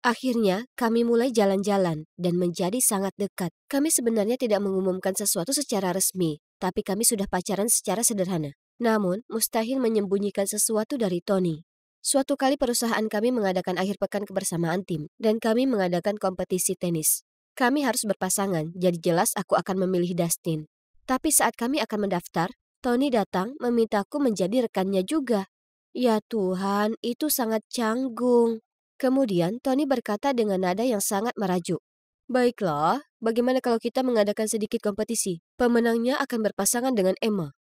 Akhirnya, kami mulai jalan-jalan dan menjadi sangat dekat. Kami sebenarnya tidak mengumumkan sesuatu secara resmi, tapi kami sudah pacaran secara sederhana. Namun, mustahil menyembunyikan sesuatu dari Tony. Suatu kali perusahaan kami mengadakan akhir pekan kebersamaan tim, dan kami mengadakan kompetisi tenis. Kami harus berpasangan, jadi jelas aku akan memilih Dustin. Tapi saat kami akan mendaftar, Tony datang memintaku menjadi rekannya juga. Ya Tuhan, itu sangat canggung. Kemudian Tony berkata dengan nada yang sangat merajuk. "Baiklah, bagaimana kalau kita mengadakan sedikit kompetisi? Pemenangnya akan berpasangan dengan Emma."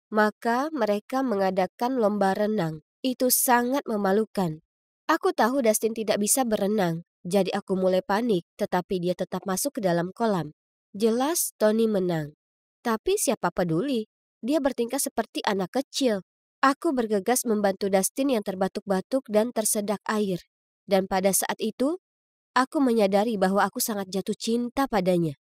Maka mereka mengadakan lomba renang. Itu sangat memalukan. Aku tahu Dustin tidak bisa berenang, jadi aku mulai panik, tetapi dia tetap masuk ke dalam kolam. Jelas Tony menang. Tapi siapa peduli? Dia bertingkah seperti anak kecil. Aku bergegas membantu Dustin yang terbatuk-batuk dan tersedak air. Dan pada saat itu, aku menyadari bahwa aku sangat jatuh cinta padanya.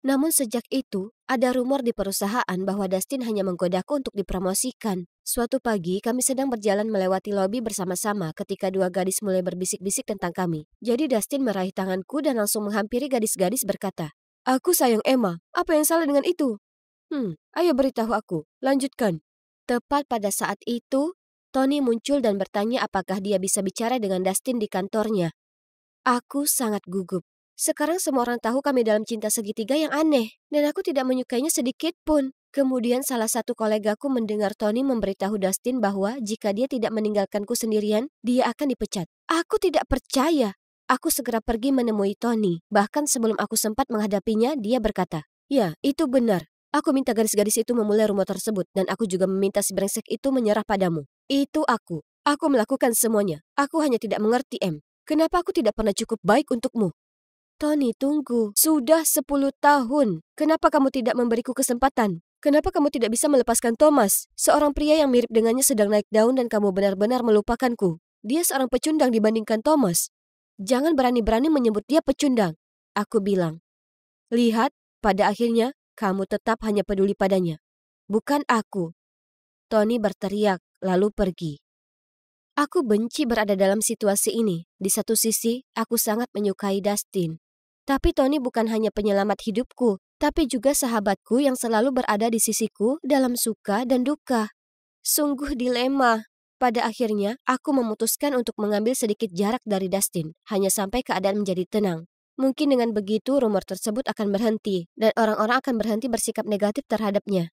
Namun sejak itu, ada rumor di perusahaan bahwa Dustin hanya menggodaku untuk dipromosikan. Suatu pagi, kami sedang berjalan melewati lobi bersama-sama ketika dua gadis mulai berbisik-bisik tentang kami. Jadi Dustin meraih tanganku dan langsung menghampiri gadis-gadis berkata, "Aku sayang Emma, apa yang salah dengan itu?" Ayo beritahu aku, lanjutkan." Tepat pada saat itu, Tony muncul dan bertanya apakah dia bisa bicara dengan Dustin di kantornya. Aku sangat gugup. Sekarang semua orang tahu kami dalam cinta segitiga yang aneh, dan aku tidak menyukainya sedikit pun. Kemudian salah satu kolegaku mendengar Tony memberitahu Dustin bahwa jika dia tidak meninggalkanku sendirian, dia akan dipecat. Aku tidak percaya. Aku segera pergi menemui Tony. Bahkan sebelum aku sempat menghadapinya, dia berkata, "Ya, itu benar. Aku minta gadis-gadis itu memulai rumor tersebut, dan aku juga meminta si brengsek itu menyerah padamu. Itu aku. Aku melakukan semuanya. Aku hanya tidak mengerti, Em. Kenapa aku tidak pernah cukup baik untukmu?" "Tony, tunggu. Sudah 10 tahun. Kenapa kamu tidak memberiku kesempatan? Kenapa kamu tidak bisa melepaskan Thomas? Seorang pria yang mirip dengannya sedang naik daun dan kamu benar-benar melupakanku. Dia seorang pecundang dibandingkan Thomas. Jangan berani-berani menyebut dia pecundang." Aku bilang. "Lihat, pada akhirnya, kamu tetap hanya peduli padanya. Bukan aku." Tony berteriak, lalu pergi. Aku benci berada dalam situasi ini. Di satu sisi, aku sangat menyukai Dustin. Tapi Tony bukan hanya penyelamat hidupku, tapi juga sahabatku yang selalu berada di sisiku dalam suka dan duka. Sungguh dilema. Pada akhirnya, aku memutuskan untuk mengambil sedikit jarak dari Dustin, hanya sampai keadaan menjadi tenang. Mungkin dengan begitu rumor tersebut akan berhenti, dan orang-orang akan berhenti bersikap negatif terhadapnya.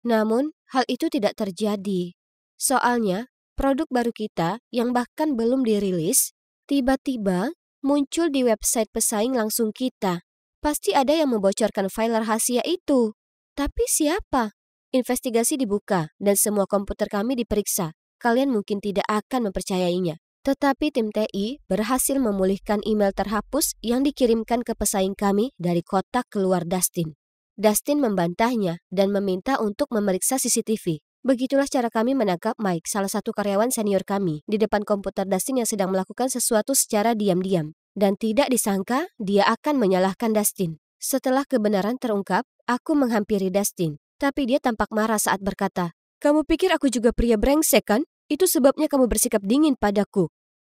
Namun, hal itu tidak terjadi. Soalnya, produk baru kita yang bahkan belum dirilis, Tiba-tiba muncul di website pesaing langsung kita. Pasti ada yang membocorkan file rahasia itu. Tapi siapa? Investigasi dibuka dan semua komputer kami diperiksa. Kalian mungkin tidak akan mempercayainya. Tetapi tim TI berhasil memulihkan email terhapus yang dikirimkan ke pesaing kami dari kotak keluar Dustin. Dustin membantahnya dan meminta untuk memeriksa CCTV. Begitulah cara kami menangkap Mike, salah satu karyawan senior kami, di depan komputer Dustin yang sedang melakukan sesuatu secara diam-diam. Dan tidak disangka, dia akan menyalahkan Dustin. Setelah kebenaran terungkap, aku menghampiri Dustin. Tapi dia tampak marah saat berkata, "Kamu pikir aku juga pria brengsek kan? Itu sebabnya kamu bersikap dingin padaku."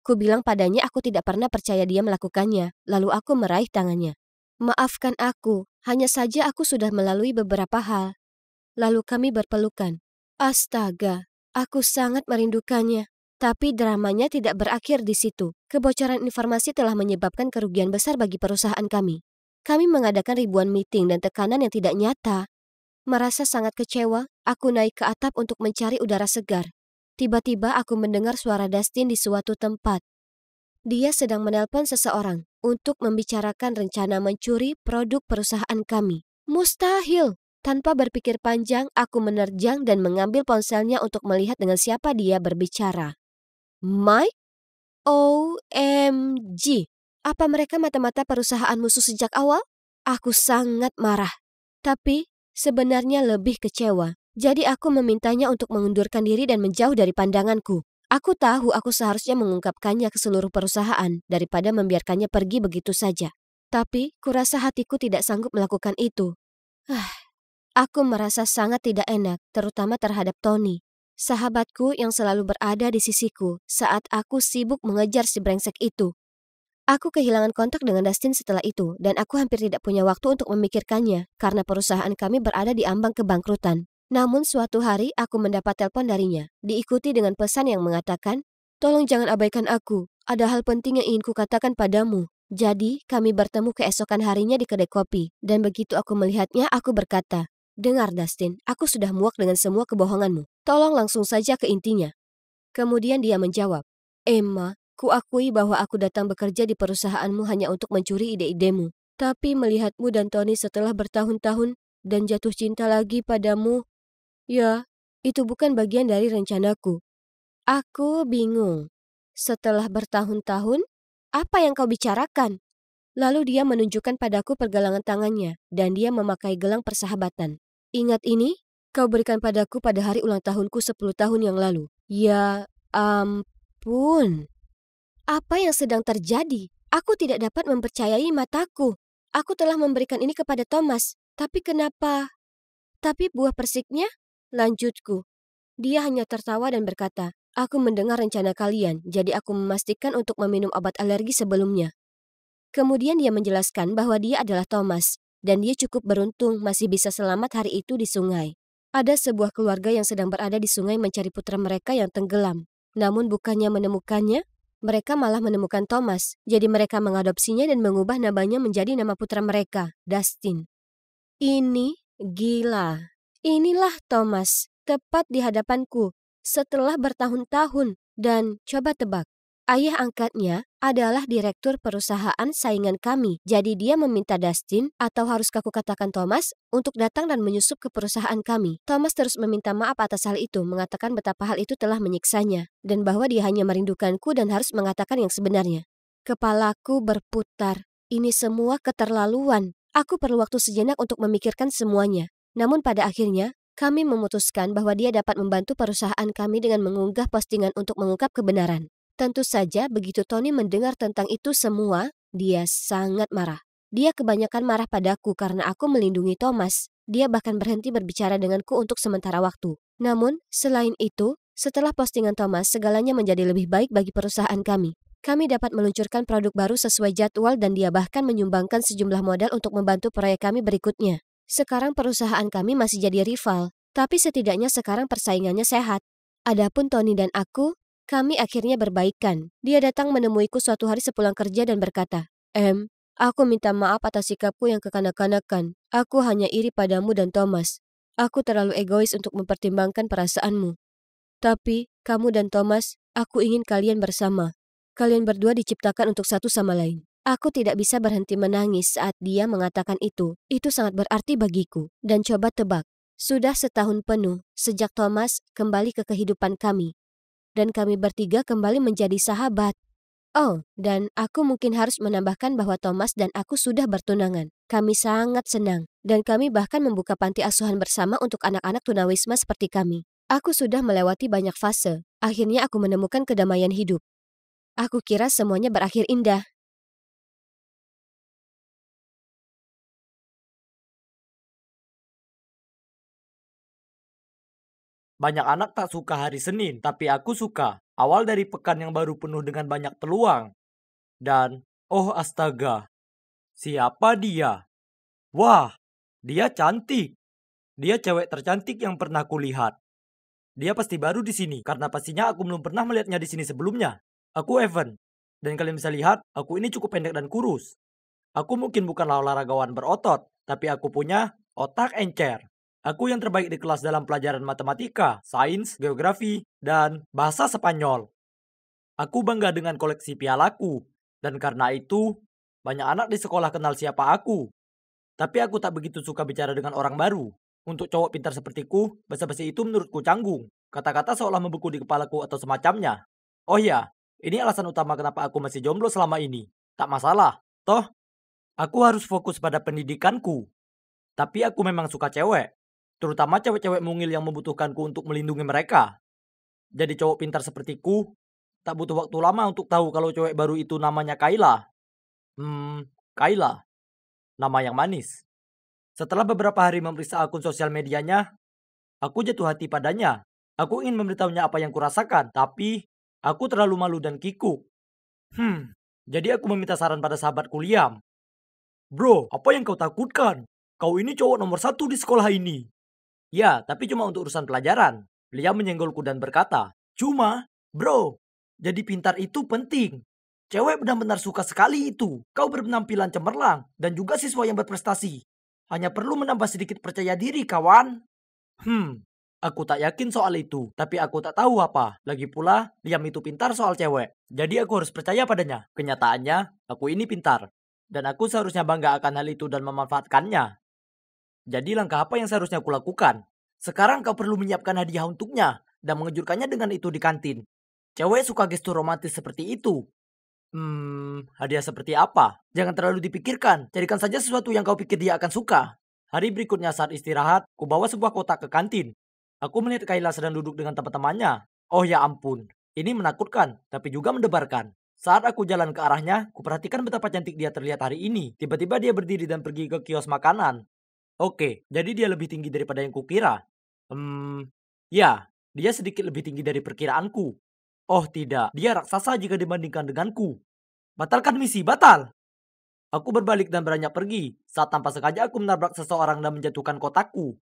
Ku bilang padanya aku tidak pernah percaya dia melakukannya, lalu aku meraih tangannya. "Maafkan aku, hanya saja aku sudah melalui beberapa hal." Lalu kami berpelukan. Astaga, aku sangat merindukannya. Tapi dramanya tidak berakhir di situ. Kebocoran informasi telah menyebabkan kerugian besar bagi perusahaan kami. Kami mengadakan ribuan meeting dan tekanan yang tidak nyata. Merasa sangat kecewa, aku naik ke atap untuk mencari udara segar. Tiba-tiba aku mendengar suara Dustin di suatu tempat. Dia sedang menelpon seseorang untuk membicarakan rencana mencuri produk perusahaan kami. Mustahil! Tanpa berpikir panjang, aku menerjang dan mengambil ponselnya untuk melihat dengan siapa dia berbicara. Mike? OMG! Apa mereka mata-mata perusahaan musuh sejak awal? Aku sangat marah. Tapi sebenarnya lebih kecewa. Jadi aku memintanya untuk mengundurkan diri dan menjauh dari pandanganku. Aku tahu aku seharusnya mengungkapkannya ke seluruh perusahaan daripada membiarkannya pergi begitu saja. Tapi kurasa hatiku tidak sanggup melakukan itu. Aku merasa sangat tidak enak, terutama terhadap Tony, sahabatku yang selalu berada di sisiku saat aku sibuk mengejar si brengsek itu. Aku kehilangan kontak dengan Dustin setelah itu, dan aku hampir tidak punya waktu untuk memikirkannya karena perusahaan kami berada di ambang kebangkrutan. Namun suatu hari aku mendapat telepon darinya, diikuti dengan pesan yang mengatakan, "Tolong jangan abaikan aku, ada hal penting yang ingin kukatakan padamu." Jadi kami bertemu keesokan harinya di kedai kopi, dan begitu aku melihatnya aku berkata, "Dengar Dustin, aku sudah muak dengan semua kebohonganmu. Tolong langsung saja ke intinya." Kemudian dia menjawab, "Emma, kuakui bahwa aku datang bekerja di perusahaanmu hanya untuk mencuri ide-idemu. Tapi melihatmu dan Tony setelah bertahun-tahun dan jatuh cinta lagi padamu, ya, itu bukan bagian dari rencanaku." Aku bingung. "Setelah bertahun-tahun, apa yang kau bicarakan?" Lalu dia menunjukkan padaku pergelangan tangannya dan dia memakai gelang persahabatan. "Ingat ini? Kau berikan padaku pada hari ulang tahunku 10 tahun yang lalu." Ya ampun. Apa yang sedang terjadi? Aku tidak dapat mempercayai mataku. Aku telah memberikan ini kepada Thomas. Tapi kenapa? Tapi buah persiknya? Lanjutku. Dia hanya tertawa dan berkata, "Aku mendengar rencana kalian, jadi aku memastikan untuk meminum obat alergi sebelumnya." Kemudian dia menjelaskan bahwa dia adalah Thomas, dan dia cukup beruntung masih bisa selamat hari itu di sungai. Ada sebuah keluarga yang sedang berada di sungai mencari putra mereka yang tenggelam. Namun bukannya menemukannya, mereka malah menemukan Thomas. Jadi mereka mengadopsinya dan mengubah namanya menjadi nama putra mereka, Dustin. Ini gila. Inilah Thomas, tepat di hadapanku, setelah bertahun-tahun. Dan coba tebak, ayah angkatnya adalah direktur perusahaan saingan kami. Jadi dia meminta Dustin, atau haruskah kukatakan Thomas, untuk datang dan menyusup ke perusahaan kami. Thomas terus meminta maaf atas hal itu, mengatakan betapa hal itu telah menyiksanya, dan bahwa dia hanya merindukanku dan harus mengatakan yang sebenarnya. Kepalaku berputar. Ini semua keterlaluan. Aku perlu waktu sejenak untuk memikirkan semuanya. Namun pada akhirnya, kami memutuskan bahwa dia dapat membantu perusahaan kami dengan mengunggah postingan untuk mengungkap kebenaran. Tentu saja begitu Tony mendengar tentang itu semua, dia sangat marah. Dia kebanyakan marah padaku karena aku melindungi Thomas. Dia bahkan berhenti berbicara denganku untuk sementara waktu. Namun, selain itu, setelah postingan Thomas, segalanya menjadi lebih baik bagi perusahaan kami. Kami dapat meluncurkan produk baru sesuai jadwal dan dia bahkan menyumbangkan sejumlah modal untuk membantu proyek kami berikutnya. Sekarang perusahaan kami masih jadi rival, tapi setidaknya sekarang persaingannya sehat. Adapun Tony dan aku, kami akhirnya berbaikan. Dia datang menemuiku suatu hari sepulang kerja dan berkata, Aku minta maaf atas sikapku yang kekanak-kanakan. Aku hanya iri padamu dan Thomas. Aku terlalu egois untuk mempertimbangkan perasaanmu. Tapi, kamu dan Thomas, aku ingin kalian bersama. Kalian berdua diciptakan untuk satu sama lain. Aku tidak bisa berhenti menangis saat dia mengatakan itu. Itu sangat berarti bagiku. Dan coba tebak, sudah setahun penuh sejak Thomas kembali ke kehidupan kami. Dan kami bertiga kembali menjadi sahabat. Oh, dan aku mungkin harus menambahkan bahwa Thomas dan aku sudah bertunangan. Kami sangat senang. Dan kami bahkan membuka panti asuhan bersama untuk anak-anak tunawisma seperti kami. Aku sudah melewati banyak fase. Akhirnya aku menemukan kedamaian hidup. Aku kira semuanya berakhir indah. Banyak anak tak suka hari Senin, tapi aku suka. Awal dari pekan yang baru penuh dengan banyak peluang. Dan, oh astaga, siapa dia? Wah, dia cantik. Dia cewek tercantik yang pernah kulihat. Dia pasti baru di sini, karena pastinya aku belum pernah melihatnya di sini sebelumnya. Aku Evan, dan kalian bisa lihat, aku ini cukup pendek dan kurus. Aku mungkin bukanlah olahragawan berotot, tapi aku punya otak encer. Aku yang terbaik di kelas dalam pelajaran matematika, sains, geografi, dan bahasa Spanyol. Aku bangga dengan koleksi pialaku, dan karena itu, banyak anak di sekolah kenal siapa aku. Tapi aku tak begitu suka bicara dengan orang baru. Untuk cowok pintar sepertiku, basa-basi itu menurutku canggung. Kata-kata seolah membeku di kepalaku atau semacamnya. Oh ya, ini alasan utama kenapa aku masih jomblo selama ini. Tak masalah, toh aku harus fokus pada pendidikanku. Tapi aku memang suka cewek. Terutama cewek-cewek mungil yang membutuhkanku untuk melindungi mereka. Jadi cowok pintar sepertiku, tak butuh waktu lama untuk tahu kalau cewek baru itu namanya Kayla. Kayla. Nama yang manis. Setelah beberapa hari memeriksa akun sosial medianya, aku jatuh hati padanya. Aku ingin memberitahunya apa yang kurasakan, tapi aku terlalu malu dan kikuk. Jadi aku meminta saran pada sahabatku Liam. Bro, apa yang kau takutkan? Kau ini cowok nomor satu di sekolah ini. Ya, tapi cuma untuk urusan pelajaran. Liam menyenggolku dan berkata, cuma, bro, jadi pintar itu penting. Cewek benar-benar suka sekali itu. Kau berpenampilan cemerlang dan juga siswa yang berprestasi. Hanya perlu menambah sedikit percaya diri, kawan. Aku tak yakin soal itu, tapi aku tak tahu apa. Lagi pula, Liam itu pintar soal cewek. Jadi aku harus percaya padanya. Kenyataannya, aku ini pintar. Dan aku seharusnya bangga akan hal itu dan memanfaatkannya. Jadi langkah apa yang seharusnya aku lakukan? Sekarang kau perlu menyiapkan hadiah untuknya dan mengejutkannya dengan itu di kantin. Cewek suka gestur romantis seperti itu. Hadiah seperti apa? Jangan terlalu dipikirkan. Carikan saja sesuatu yang kau pikir dia akan suka. Hari berikutnya saat istirahat, ku bawa sebuah kotak ke kantin. Aku melihat Kayla sedang duduk dengan teman-temannya. Oh ya ampun, ini menakutkan, tapi juga mendebarkan. Saat aku jalan ke arahnya, kuperhatikan betapa cantik dia terlihat hari ini. Tiba-tiba dia berdiri dan pergi ke kios makanan. Oke, jadi dia lebih tinggi daripada yang kukira. Ya, dia sedikit lebih tinggi dari perkiraanku. Oh tidak, dia raksasa jika dibandingkan denganku. Batalkan misi, batal! Aku berbalik dan beranjak pergi, saat tanpa sengaja aku menabrak seseorang dan menjatuhkan kotakku.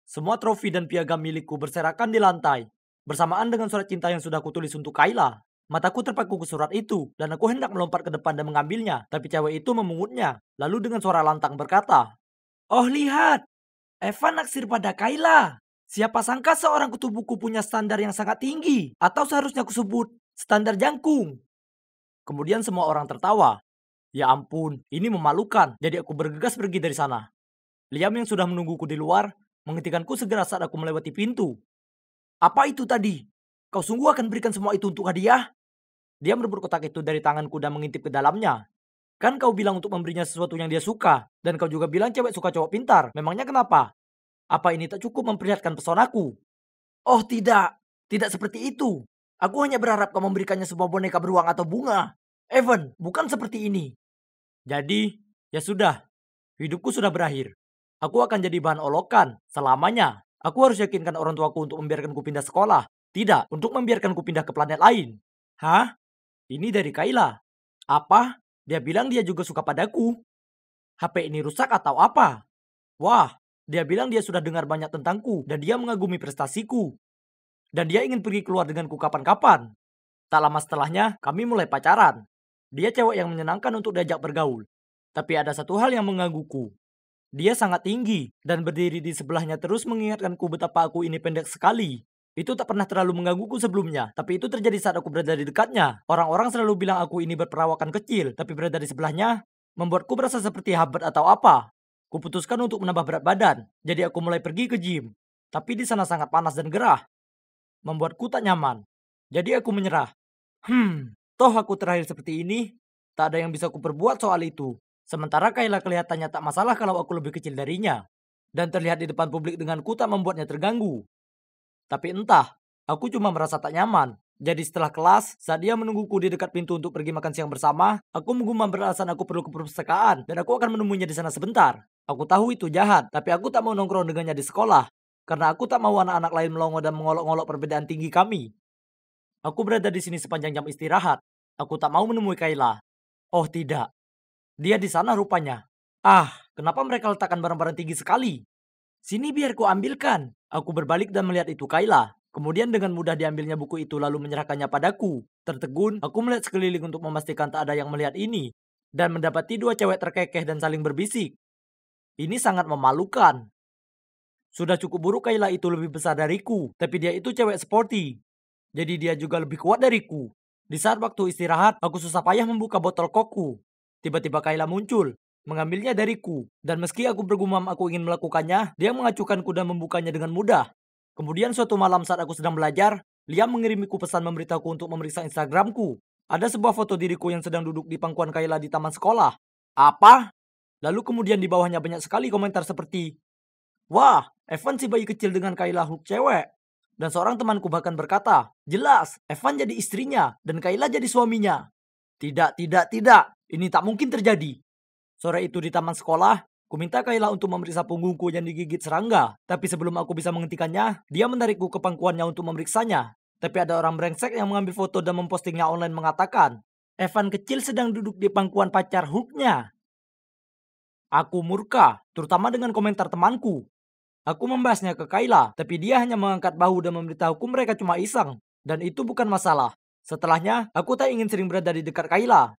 Semua trofi dan piagam milikku berserakan di lantai, bersamaan dengan surat cinta yang sudah kutulis untuk Kayla. Mataku terpaku ke surat itu, dan aku hendak melompat ke depan dan mengambilnya, tapi cewek itu memungutnya, lalu dengan suara lantang berkata, "Oh lihat, Evan naksir pada Kayla. Siapa sangka seorang kutu buku punya standar yang sangat tinggi, atau seharusnya kusebut standar jangkung." Kemudian semua orang tertawa. Ya ampun, ini memalukan. Jadi aku bergegas pergi dari sana. Liam yang sudah menungguku di luar, menghentikanku segera saat aku melewati pintu. Apa itu tadi? Kau sungguh akan berikan semua itu untuk hadiah? Dia merebut kotak itu dari tanganku dan mengintip ke dalamnya. Kan kau bilang untuk memberinya sesuatu yang dia suka. Dan kau juga bilang cewek suka cowok pintar. Memangnya kenapa? Apa ini tak cukup memperlihatkan pesonaku? Oh tidak, tidak seperti itu. Aku hanya berharap kau memberikannya sebuah boneka beruang atau bunga. Evan, bukan seperti ini. Jadi, ya sudah. Hidupku sudah berakhir. Aku akan jadi bahan olokan selamanya. Aku harus yakinkan orang tuaku untuk membiarkanku pindah sekolah. Tidak, untuk membiarkanku pindah ke planet lain. Hah? Ini dari Kayla. Apa? Dia bilang dia juga suka padaku. HP ini rusak atau apa? Wah, dia bilang dia sudah dengar banyak tentangku dan dia mengagumi prestasiku. Dan dia ingin pergi keluar denganku kapan-kapan. Tak lama setelahnya, kami mulai pacaran. Dia cewek yang menyenangkan untuk diajak bergaul. Tapi ada satu hal yang menggangguku. Dia sangat tinggi dan berdiri di sebelahnya terus mengingatkanku betapa aku ini pendek sekali. Itu tak pernah terlalu menggangguku sebelumnya, tapi itu terjadi saat aku berada di dekatnya. Orang-orang selalu bilang aku ini berperawakan kecil, tapi berada di sebelahnya membuatku merasa seperti habat atau apa. Kuputuskan untuk menambah berat badan, jadi aku mulai pergi ke gym. Tapi di sana sangat panas dan gerah, membuatku tak nyaman. Jadi aku menyerah. Toh aku terakhir seperti ini, tak ada yang bisa kuperbuat soal itu. Sementara Kayla kelihatannya tak masalah kalau aku lebih kecil darinya. Dan terlihat di depan publik denganku tak membuatnya terganggu. Tapi entah, aku cuma merasa tak nyaman. Jadi setelah kelas, saat dia menungguku di dekat pintu untuk pergi makan siang bersama, aku menggumam beralasan aku perlu ke perpustakaan dan aku akan menemuinya di sana sebentar. Aku tahu itu jahat, tapi aku tak mau nongkrong dengannya di sekolah. Karena aku tak mau anak-anak lain melongo dan mengolok-olok perbedaan tinggi kami. Aku berada di sini sepanjang jam istirahat. Aku tak mau menemui Kayla. Oh tidak, dia di sana rupanya. Kenapa mereka letakkan barang-barang tinggi sekali? Sini biar ku ambilkan. Aku berbalik dan melihat itu Kayla. Kemudian dengan mudah diambilnya buku itu lalu menyerahkannya padaku. Tertegun, aku melihat sekeliling untuk memastikan tak ada yang melihat ini. Dan mendapati dua cewek terkekeh dan saling berbisik. Ini sangat memalukan. Sudah cukup buruk Kayla itu lebih besar dariku, tapi dia itu cewek sporty. Jadi dia juga lebih kuat dariku. Di saat waktu istirahat, aku susah payah membuka botol kokku. Tiba-tiba Kayla muncul, mengambilnya dariku. Dan meski aku bergumam aku ingin melakukannya, dia mengacuhkanku dan membukanya dengan mudah. Kemudian suatu malam saat aku sedang belajar, Liam mengirimiku pesan memberitahuku untuk memeriksa Instagramku. Ada sebuah foto diriku yang sedang duduk di pangkuan Kayla di taman sekolah. Apa? Lalu kemudian di bawahnya banyak sekali komentar seperti, "Wah, Evan si bayi kecil dengan Kayla Hook cewek." Dan seorang temanku bahkan berkata, "Jelas, Evan jadi istrinya dan Kayla jadi suaminya." Tidak, tidak, tidak. Ini tak mungkin terjadi. Sore itu di taman sekolah, ku minta Kayla untuk memeriksa punggungku yang digigit serangga. Tapi sebelum aku bisa menghentikannya, dia menarikku ke pangkuannya untuk memeriksanya. Tapi ada orang brengsek yang mengambil foto dan mempostingnya online mengatakan, "Evan kecil sedang duduk di pangkuan pacar Hooknya." Aku murka, terutama dengan komentar temanku. Aku membahasnya ke Kayla, tapi dia hanya mengangkat bahu dan memberitahuku mereka cuma iseng. Dan itu bukan masalah. Setelahnya, aku tak ingin sering berada di dekat Kayla.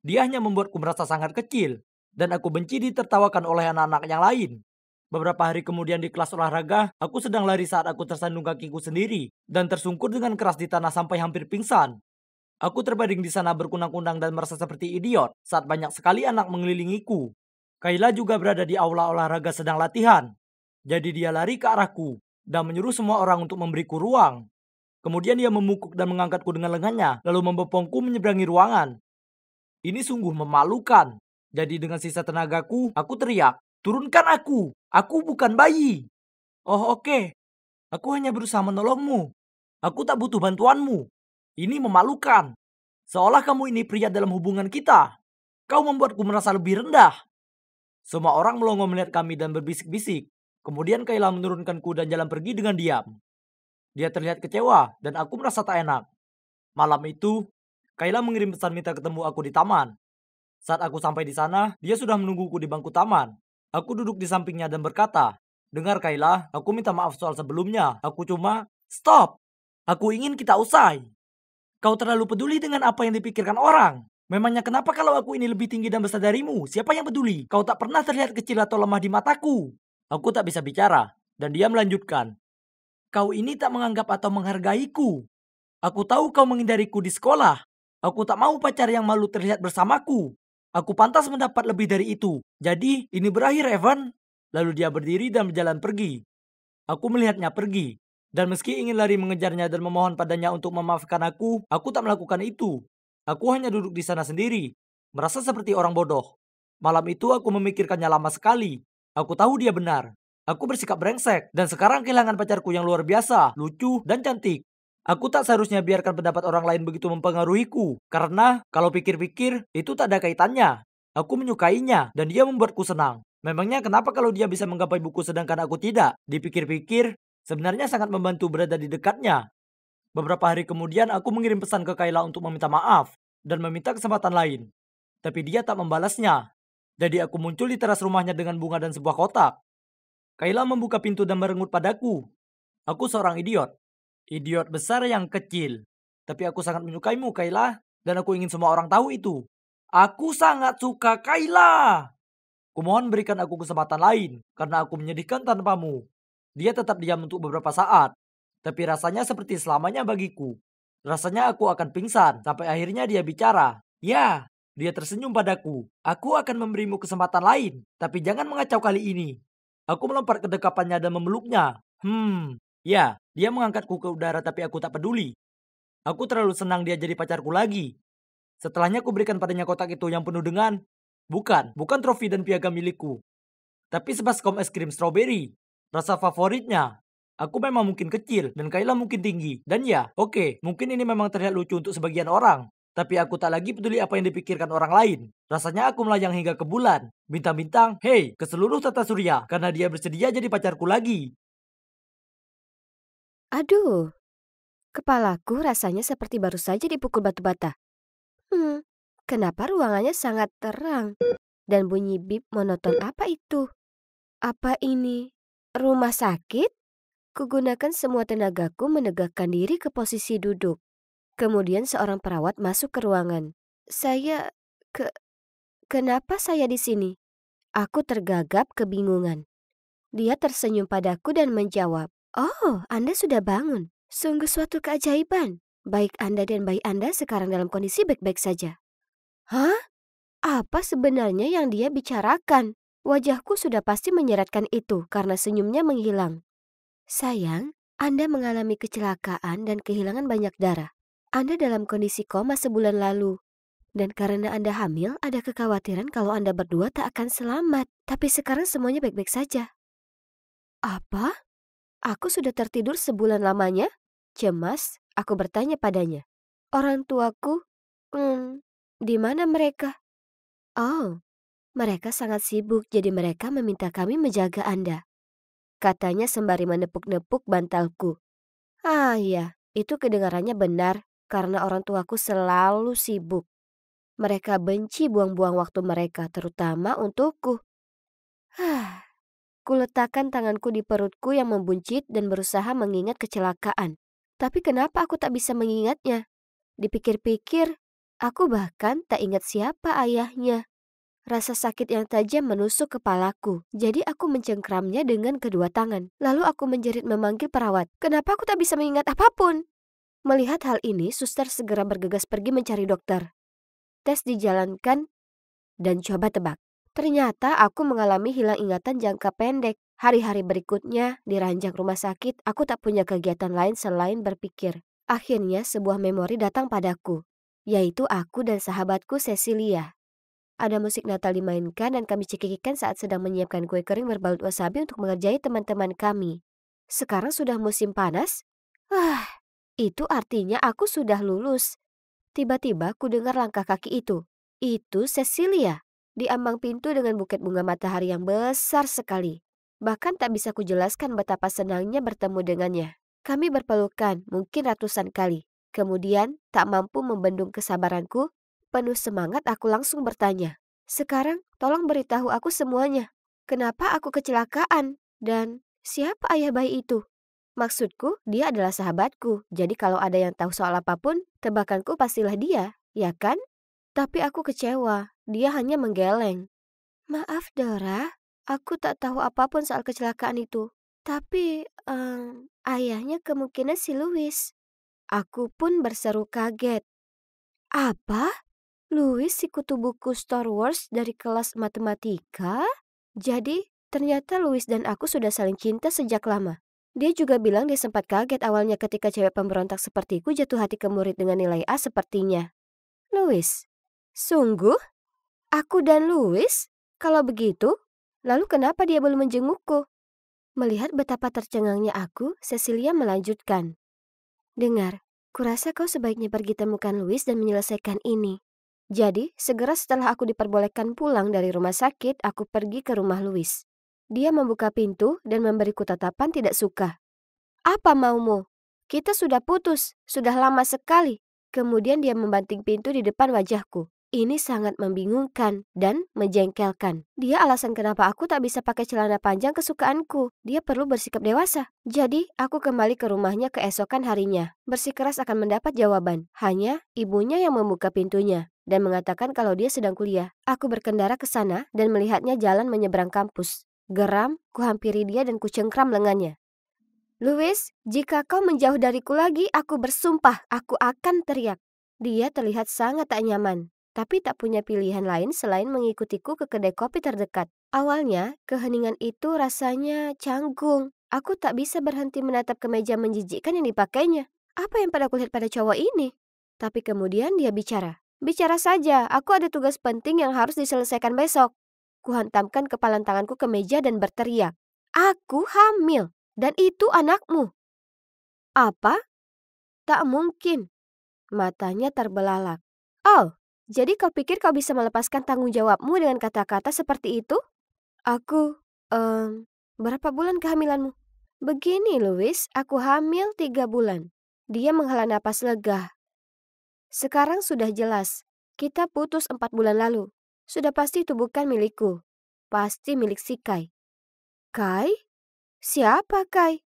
Dia hanya membuatku merasa sangat kecil. Dan aku benci ditertawakan oleh anak-anak yang lain. Beberapa hari kemudian di kelas olahraga, aku sedang lari saat aku tersandung kakiku sendiri. Dan tersungkur dengan keras di tanah sampai hampir pingsan. Aku terbaring di sana berkunang-kunang dan merasa seperti idiot saat banyak sekali anak mengelilingiku. Kayla juga berada di aula olahraga sedang latihan. Jadi dia lari ke arahku dan menyuruh semua orang untuk memberiku ruang. Kemudian dia memukuk dan mengangkatku dengan lengannya, lalu membopongku menyeberangi ruangan. Ini sungguh memalukan. Jadi dengan sisa tenagaku, aku teriak, "Turunkan aku! Aku bukan bayi!" "Oh oke, aku hanya berusaha menolongmu. Aku tak butuh bantuanmu. Ini memalukan. Seolah kamu ini pria dalam hubungan kita. Kau membuatku merasa lebih rendah." Semua orang melongo melihat kami dan berbisik-bisik. Kemudian Kayla menurunkanku dan jalan pergi dengan diam. Dia terlihat kecewa dan aku merasa tak enak. Malam itu, Kayla mengirim pesan minta ketemu aku di taman. Saat aku sampai di sana, dia sudah menungguku di bangku taman. Aku duduk di sampingnya dan berkata, "Dengar Kayla, aku minta maaf soal sebelumnya. Aku cuma..." "Stop! Aku ingin kita usai. Kau terlalu peduli dengan apa yang dipikirkan orang. Memangnya kenapa kalau aku ini lebih tinggi dan besar darimu? Siapa yang peduli? Kau tak pernah terlihat kecil atau lemah di mataku." Aku tak bisa bicara, dan dia melanjutkan, "Kau ini tak menganggap atau menghargaiku. Aku tahu kau menghindariku di sekolah. Aku tak mau pacar yang malu terlihat bersamaku. Aku pantas mendapat lebih dari itu. Jadi, ini berakhir, Evan." Lalu dia berdiri dan berjalan pergi. Aku melihatnya pergi. Dan meski ingin lari mengejarnya dan memohon padanya untuk memaafkan aku tak melakukan itu. Aku hanya duduk di sana sendiri, merasa seperti orang bodoh. Malam itu aku memikirkannya lama sekali. Aku tahu dia benar. Aku bersikap brengsek, dan sekarang kehilangan pacarku yang luar biasa, lucu, dan cantik. Aku tak seharusnya biarkan pendapat orang lain begitu mempengaruhiku, karena kalau pikir-pikir, itu tak ada kaitannya. Aku menyukainya, dan dia membuatku senang. Memangnya kenapa kalau dia bisa menggapai buku sedangkan aku tidak? Dipikir-pikir, sebenarnya sangat membantu berada di dekatnya. Beberapa hari kemudian aku mengirim pesan ke Kayla untuk meminta maaf dan meminta kesempatan lain. Tapi dia tak membalasnya. Jadi aku muncul di teras rumahnya dengan bunga dan sebuah kotak. Kayla membuka pintu dan merengut padaku. Aku seorang idiot. Idiot besar yang kecil. Tapi aku sangat menyukaimu Kayla, dan aku ingin semua orang tahu itu. Aku sangat suka Kayla. Kumohon berikan aku kesempatan lain, karena aku menyedihkan tanpamu. Dia tetap diam untuk beberapa saat. Tapi rasanya seperti selamanya bagiku. Rasanya aku akan pingsan sampai akhirnya dia bicara. Ya, dia tersenyum padaku. Aku akan memberimu kesempatan lain, tapi jangan mengacau kali ini. Aku melompat ke dekapannya dan memeluknya. Ya, dia mengangkatku ke udara tapi aku tak peduli. Aku terlalu senang dia jadi pacarku lagi. Setelahnya aku berikan padanya kotak itu yang penuh dengan bukan trofi dan piagam milikku, tapi sebaskom es krim stroberi. Rasa favoritnya. Aku memang mungkin kecil dan Kayla mungkin tinggi. Dan ya, oke, mungkin ini memang terlihat lucu untuk sebagian orang. Tapi aku tak lagi peduli apa yang dipikirkan orang lain. Rasanya aku melayang hingga ke bulan. Bintang-bintang, hei, ke seluruh tata surya. Karena dia bersedia jadi pacarku lagi. Aduh, kepalaku rasanya seperti baru saja dipukul batu bata. Kenapa ruangannya sangat terang? Dan bunyi bip monoton apa itu? Apa ini rumah sakit? Kugunakan semua tenagaku menegakkan diri ke posisi duduk. Kemudian seorang perawat masuk ke ruangan. Kenapa saya di sini? Aku tergagap kebingungan. Dia tersenyum padaku dan menjawab, "Oh, Anda sudah bangun. Sungguh suatu keajaiban. Baik Anda dan bayi Anda sekarang dalam kondisi baik-baik saja." Hah? Apa sebenarnya yang dia bicarakan? Wajahku sudah pasti menyeratkan itu karena senyumnya menghilang. "Sayang, Anda mengalami kecelakaan dan kehilangan banyak darah. Anda dalam kondisi koma sebulan lalu. Dan karena Anda hamil, ada kekhawatiran kalau Anda berdua tak akan selamat. Tapi sekarang semuanya baik-baik saja." Apa? Aku sudah tertidur sebulan lamanya? Cemas, aku bertanya padanya. Orang tuaku, di mana mereka? Oh, mereka sangat sibuk jadi mereka meminta kami menjaga Anda. Katanya sembari menepuk-nepuk bantalku. Ah iya, itu kedengarannya benar karena orang tuaku selalu sibuk. Mereka benci buang-buang waktu mereka, terutama untukku. Kuletakkan tanganku di perutku yang membuncit dan berusaha mengingat kecelakaan. Tapi kenapa aku tak bisa mengingatnya? Dipikir-pikir, aku bahkan tak ingat siapa ayahnya. Rasa sakit yang tajam menusuk kepalaku, jadi aku mencengkramnya dengan kedua tangan. Lalu aku menjerit memanggil perawat. Kenapa aku tak bisa mengingat apapun? Melihat hal ini, suster segera bergegas pergi mencari dokter. Tes dijalankan dan coba tebak. Ternyata aku mengalami hilang ingatan jangka pendek. Hari-hari berikutnya di ranjang rumah sakit, aku tak punya kegiatan lain selain berpikir. Akhirnya sebuah memori datang padaku, yaitu aku dan sahabatku Cecilia. Ada musik Natal dimainkan dan kami cekikikan saat sedang menyiapkan kue kering berbalut wasabi untuk mengerjai teman-teman kami. Sekarang sudah musim panas? Itu artinya aku sudah lulus. Tiba-tiba ku dengar langkah kaki itu. Itu Cecilia. Di ambang pintu dengan buket bunga matahari yang besar sekali. Bahkan tak bisa kujelaskan betapa senangnya bertemu dengannya. Kami berpelukan mungkin ratusan kali. Kemudian tak mampu membendung kesabaranku, penuh semangat aku langsung bertanya. Sekarang tolong beritahu aku semuanya. Kenapa aku kecelakaan? Dan siapa ayah bayi itu? Maksudku, dia adalah sahabatku. Jadi kalau ada yang tahu soal apapun, tebakanku pastilah dia, ya kan? Tapi aku kecewa. Dia hanya menggeleng. Maaf Dora, aku tak tahu apapun soal kecelakaan itu. Tapi ayahnya kemungkinan si Louis. Aku pun berseru kaget. Apa? Louis si kutu buku Star Wars dari kelas matematika? Jadi ternyata Louis dan aku sudah saling cinta sejak lama. Dia juga bilang dia sempat kaget awalnya ketika cewek pemberontak sepertiku jatuh hati ke murid dengan nilai A sepertinya. Louis? Sungguh? Aku dan Louis? Kalau begitu, lalu kenapa dia belum menjengukku? Melihat betapa tercengangnya aku, Cecilia melanjutkan. Dengar, kurasa kau sebaiknya pergi temukan Louis dan menyelesaikan ini. Jadi, segera setelah aku diperbolehkan pulang dari rumah sakit, aku pergi ke rumah Louis. Dia membuka pintu dan memberiku tatapan tidak suka. Apa maumu? Kita sudah putus, sudah lama sekali. Kemudian dia membanting pintu di depan wajahku. Ini sangat membingungkan dan menjengkelkan. Dia alasan kenapa aku tak bisa pakai celana panjang kesukaanku. Dia perlu bersikap dewasa. Jadi, aku kembali ke rumahnya keesokan harinya. Bersikeras akan mendapat jawaban. Hanya ibunya yang membuka pintunya dan mengatakan kalau dia sedang kuliah. Aku berkendara ke sana dan melihatnya jalan menyeberang kampus. Geram, kuhampiri dia dan kucengkram lengannya. Louis, jika kau menjauh dariku lagi, aku bersumpah aku akan teriak. Dia terlihat sangat tak nyaman, tapi tak punya pilihan lain selain mengikutiku ke kedai kopi terdekat. Awalnya, keheningan itu rasanya canggung. Aku tak bisa berhenti menatap kemeja menjijikkan yang dipakainya. Apa yang pada kulihat pada cowok ini? Tapi kemudian dia bicara. Bicara saja, aku ada tugas penting yang harus diselesaikan besok. Kuhantamkan kepalan tanganku ke meja dan berteriak. Aku hamil. Dan itu anakmu. Apa? Tak mungkin. Matanya terbelalak. Oh, jadi kau pikir kau bisa melepaskan tanggung jawabmu dengan kata-kata seperti itu? Aku, berapa bulan kehamilanmu? Begini, Louis, aku hamil 3 bulan. Dia menghela napas lega. Sekarang sudah jelas. Kita putus 4 bulan lalu. Sudah pasti itu bukan milikku. Pasti milik si Kai. Kai? Siapa Kai?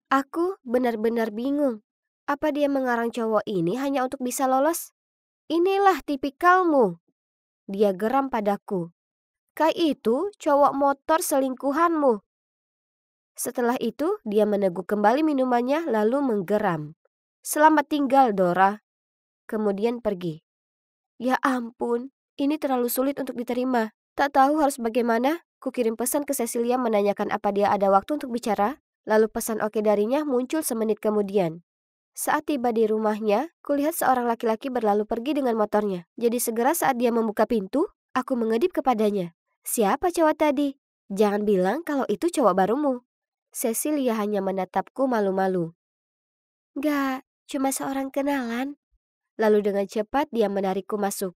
Aku benar-benar bingung. Apa dia mengarang cowok ini hanya untuk bisa lolos? Inilah tipikalmu. Dia geram padaku. Kai itu cowok motor selingkuhanmu. Setelah itu dia meneguk kembali minumannya lalu menggeram. Selamat tinggal Dora. Kemudian pergi. Ya ampun, ini terlalu sulit untuk diterima. Tak tahu harus bagaimana. Kukirim pesan ke Cecilia menanyakan apa dia ada waktu untuk bicara. Lalu pesan oke darinya muncul semenit kemudian. Saat tiba di rumahnya, kulihat seorang laki-laki berlalu pergi dengan motornya. Jadi segera saat dia membuka pintu, aku mengedip kepadanya. Siapa cowok tadi? Jangan bilang kalau itu cowok barumu. Cecilia hanya menatapku malu-malu. Gak, cuma seorang kenalan. Lalu dengan cepat dia menarikku masuk.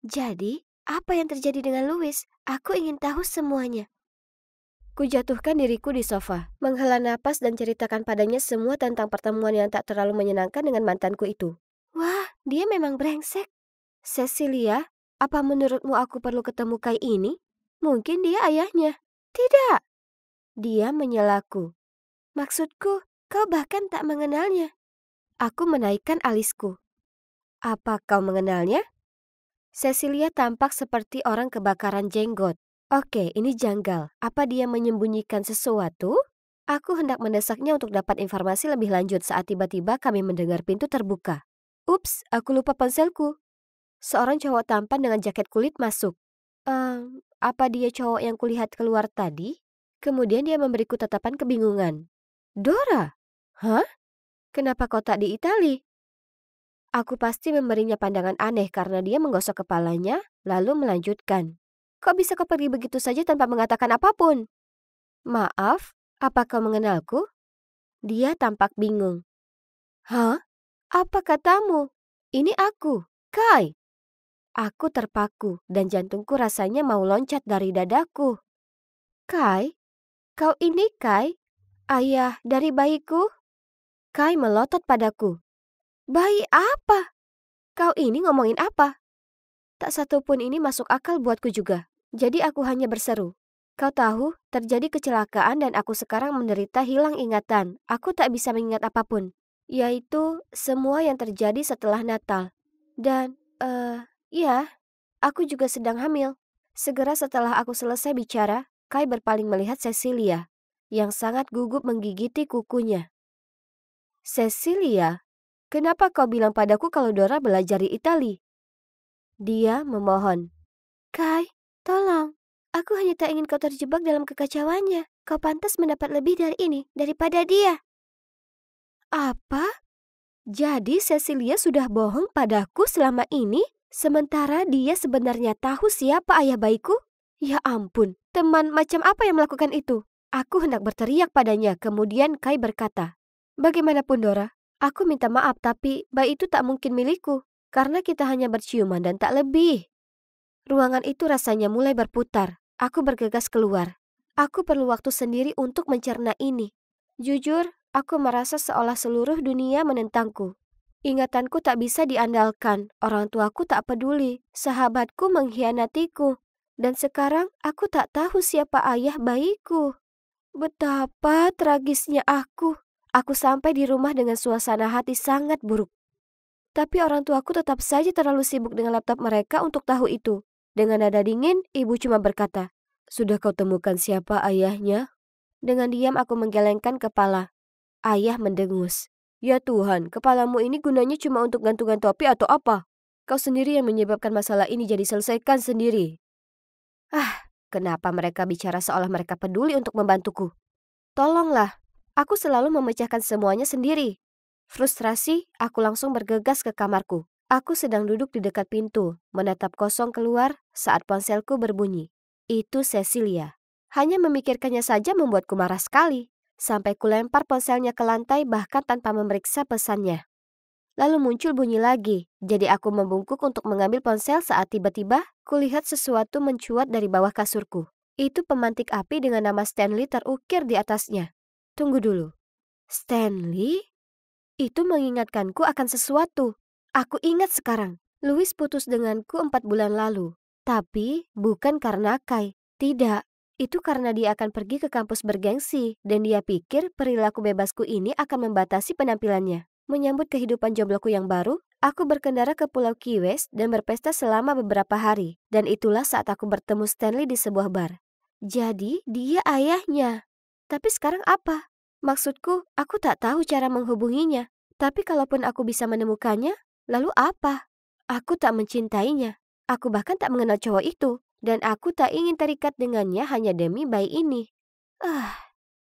Jadi, apa yang terjadi dengan Louis? Aku ingin tahu semuanya. Kujatuhkan diriku di sofa, menghela napas dan ceritakan padanya semua tentang pertemuan yang tak terlalu menyenangkan dengan mantanku itu. Wah, dia memang brengsek. Cecilia, apa menurutmu aku perlu ketemu Kai ini? Mungkin dia ayahnya. Tidak. Dia menyelaku. Maksudku, kau bahkan tak mengenalnya. Aku menaikkan alisku. Apa kau mengenalnya? Cecilia tampak seperti orang kebakaran jenggot. Oke, ini janggal. Apa dia menyembunyikan sesuatu? Aku hendak mendesaknya untuk dapat informasi lebih lanjut saat tiba-tiba kami mendengar pintu terbuka. Ups, aku lupa ponselku. Seorang cowok tampan dengan jaket kulit masuk. Apa dia cowok yang kulihat keluar tadi? Kemudian dia memberiku tatapan kebingungan. Dora? Hah? Kenapa kau tak di Itali? Aku pasti memberinya pandangan aneh karena dia menggosok kepalanya, lalu melanjutkan. Kok bisa kau pergi begitu saja tanpa mengatakan apapun? Maaf, apa kau mengenalku? Dia tampak bingung. Hah? Apa katamu? Ini aku, Kai. Aku terpaku dan jantungku rasanya mau loncat dari dadaku. Kai? Kau ini Kai? Ayah dari bayiku? Kai melotot padaku. Bayi apa? Kau ini ngomongin apa? Tak satu pun ini masuk akal buatku juga. Jadi aku hanya berseru. Kau tahu, terjadi kecelakaan dan aku sekarang menderita hilang ingatan. Aku tak bisa mengingat apapun. Yaitu semua yang terjadi setelah Natal. Dan, ya, aku juga sedang hamil. Segera setelah aku selesai bicara, Kai berpaling melihat Cecilia, yang sangat gugup menggigiti kukunya. Cecilia, kenapa kau bilang padaku kalau Dora belajar di Itali? Dia memohon. Kai, tolong. Aku hanya tak ingin kau terjebak dalam kekacauannya. Kau pantas mendapat lebih dari ini, daripada dia. Apa? Jadi Cecilia sudah bohong padaku selama ini? Sementara dia sebenarnya tahu siapa ayah bayiku? Ya ampun, teman macam apa yang melakukan itu? Aku hendak berteriak padanya, kemudian Kai berkata, bagaimanapun Dora, aku minta maaf tapi bayi itu tak mungkin milikku. Karena kita hanya berciuman dan tak lebih. Ruangan itu rasanya mulai berputar. Aku bergegas keluar. Aku perlu waktu sendiri untuk mencerna ini. Jujur, aku merasa seolah seluruh dunia menentangku. Ingatanku tak bisa diandalkan. Orang tuaku tak peduli. Sahabatku mengkhianatiku. Dan sekarang aku tak tahu siapa ayah bayiku. Betapa tragisnya aku. Aku sampai di rumah dengan suasana hati sangat buruk. Tapi orang tuaku tetap saja terlalu sibuk dengan laptop mereka untuk tahu itu. Dengan nada dingin, ibu cuma berkata, sudah kau temukan siapa ayahnya? Dengan diam aku menggelengkan kepala. Ayah mendengus. Ya Tuhan, kepalamu ini gunanya cuma untuk gantungan topi atau apa? Kau sendiri yang menyebabkan masalah ini, jadi selesaikan sendiri. Kenapa mereka bicara seolah mereka peduli untuk membantuku? Tolonglah, aku selalu memecahkan semuanya sendiri. Frustrasi, aku langsung bergegas ke kamarku. Aku sedang duduk di dekat pintu, menatap kosong keluar saat ponselku berbunyi. Itu Cecilia. Hanya memikirkannya saja membuatku marah sekali. Sampai kulempar ponselnya ke lantai bahkan tanpa memeriksa pesannya. Lalu muncul bunyi lagi, jadi aku membungkuk untuk mengambil ponsel saat tiba-tiba kulihat sesuatu mencuat dari bawah kasurku. Itu pemantik api dengan nama Stanley terukir di atasnya. Tunggu dulu. Stanley? Itu mengingatkanku akan sesuatu. Aku ingat sekarang. Louis putus denganku 4 bulan lalu. Tapi bukan karena Kai. Tidak. Itu karena dia akan pergi ke kampus bergengsi dan dia pikir perilaku bebasku ini akan membatasi penampilannya. Menyambut kehidupan jombloku yang baru, aku berkendara ke Pulau Key West dan berpesta selama beberapa hari. Dan itulah saat aku bertemu Stanley di sebuah bar. Jadi dia ayahnya. Tapi sekarang apa? Maksudku, aku tak tahu cara menghubunginya. Tapi kalaupun aku bisa menemukannya, lalu apa? Aku tak mencintainya. Aku bahkan tak mengenal cowok itu. Dan aku tak ingin terikat dengannya hanya demi bayi ini.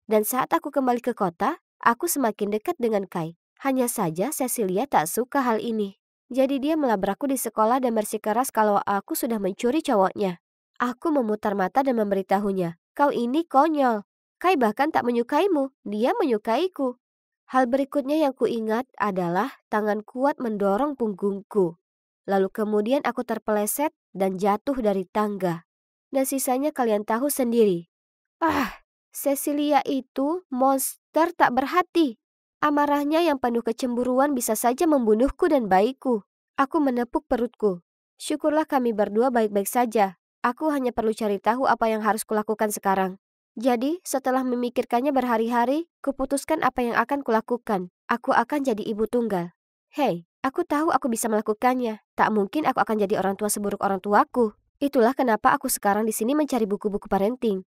Dan saat aku kembali ke kota, aku semakin dekat dengan Kai. Hanya saja Cecilia tak suka hal ini. Jadi dia melabrakku di sekolah dan bersikeras kalau aku sudah mencuri cowoknya. Aku memutar mata dan memberitahunya, kau ini konyol. Kai bahkan tak menyukaimu, dia menyukaiku. Hal berikutnya yang kuingat adalah tangan kuat mendorong punggungku. Lalu kemudian aku terpeleset dan jatuh dari tangga. Dan sisanya kalian tahu sendiri. Cecilia itu monster tak berhati. Amarahnya yang penuh kecemburuan bisa saja membunuhku dan bayiku. Aku menepuk perutku. Syukurlah kami berdua baik-baik saja. Aku hanya perlu cari tahu apa yang harus kulakukan sekarang. Jadi, setelah memikirkannya berhari-hari, kuputuskan apa yang akan kulakukan. Aku akan jadi ibu tunggal. Hei, aku tahu aku bisa melakukannya. Tak mungkin aku akan jadi orang tua seburuk orang tuaku. Itulah kenapa aku sekarang di sini mencari buku-buku parenting.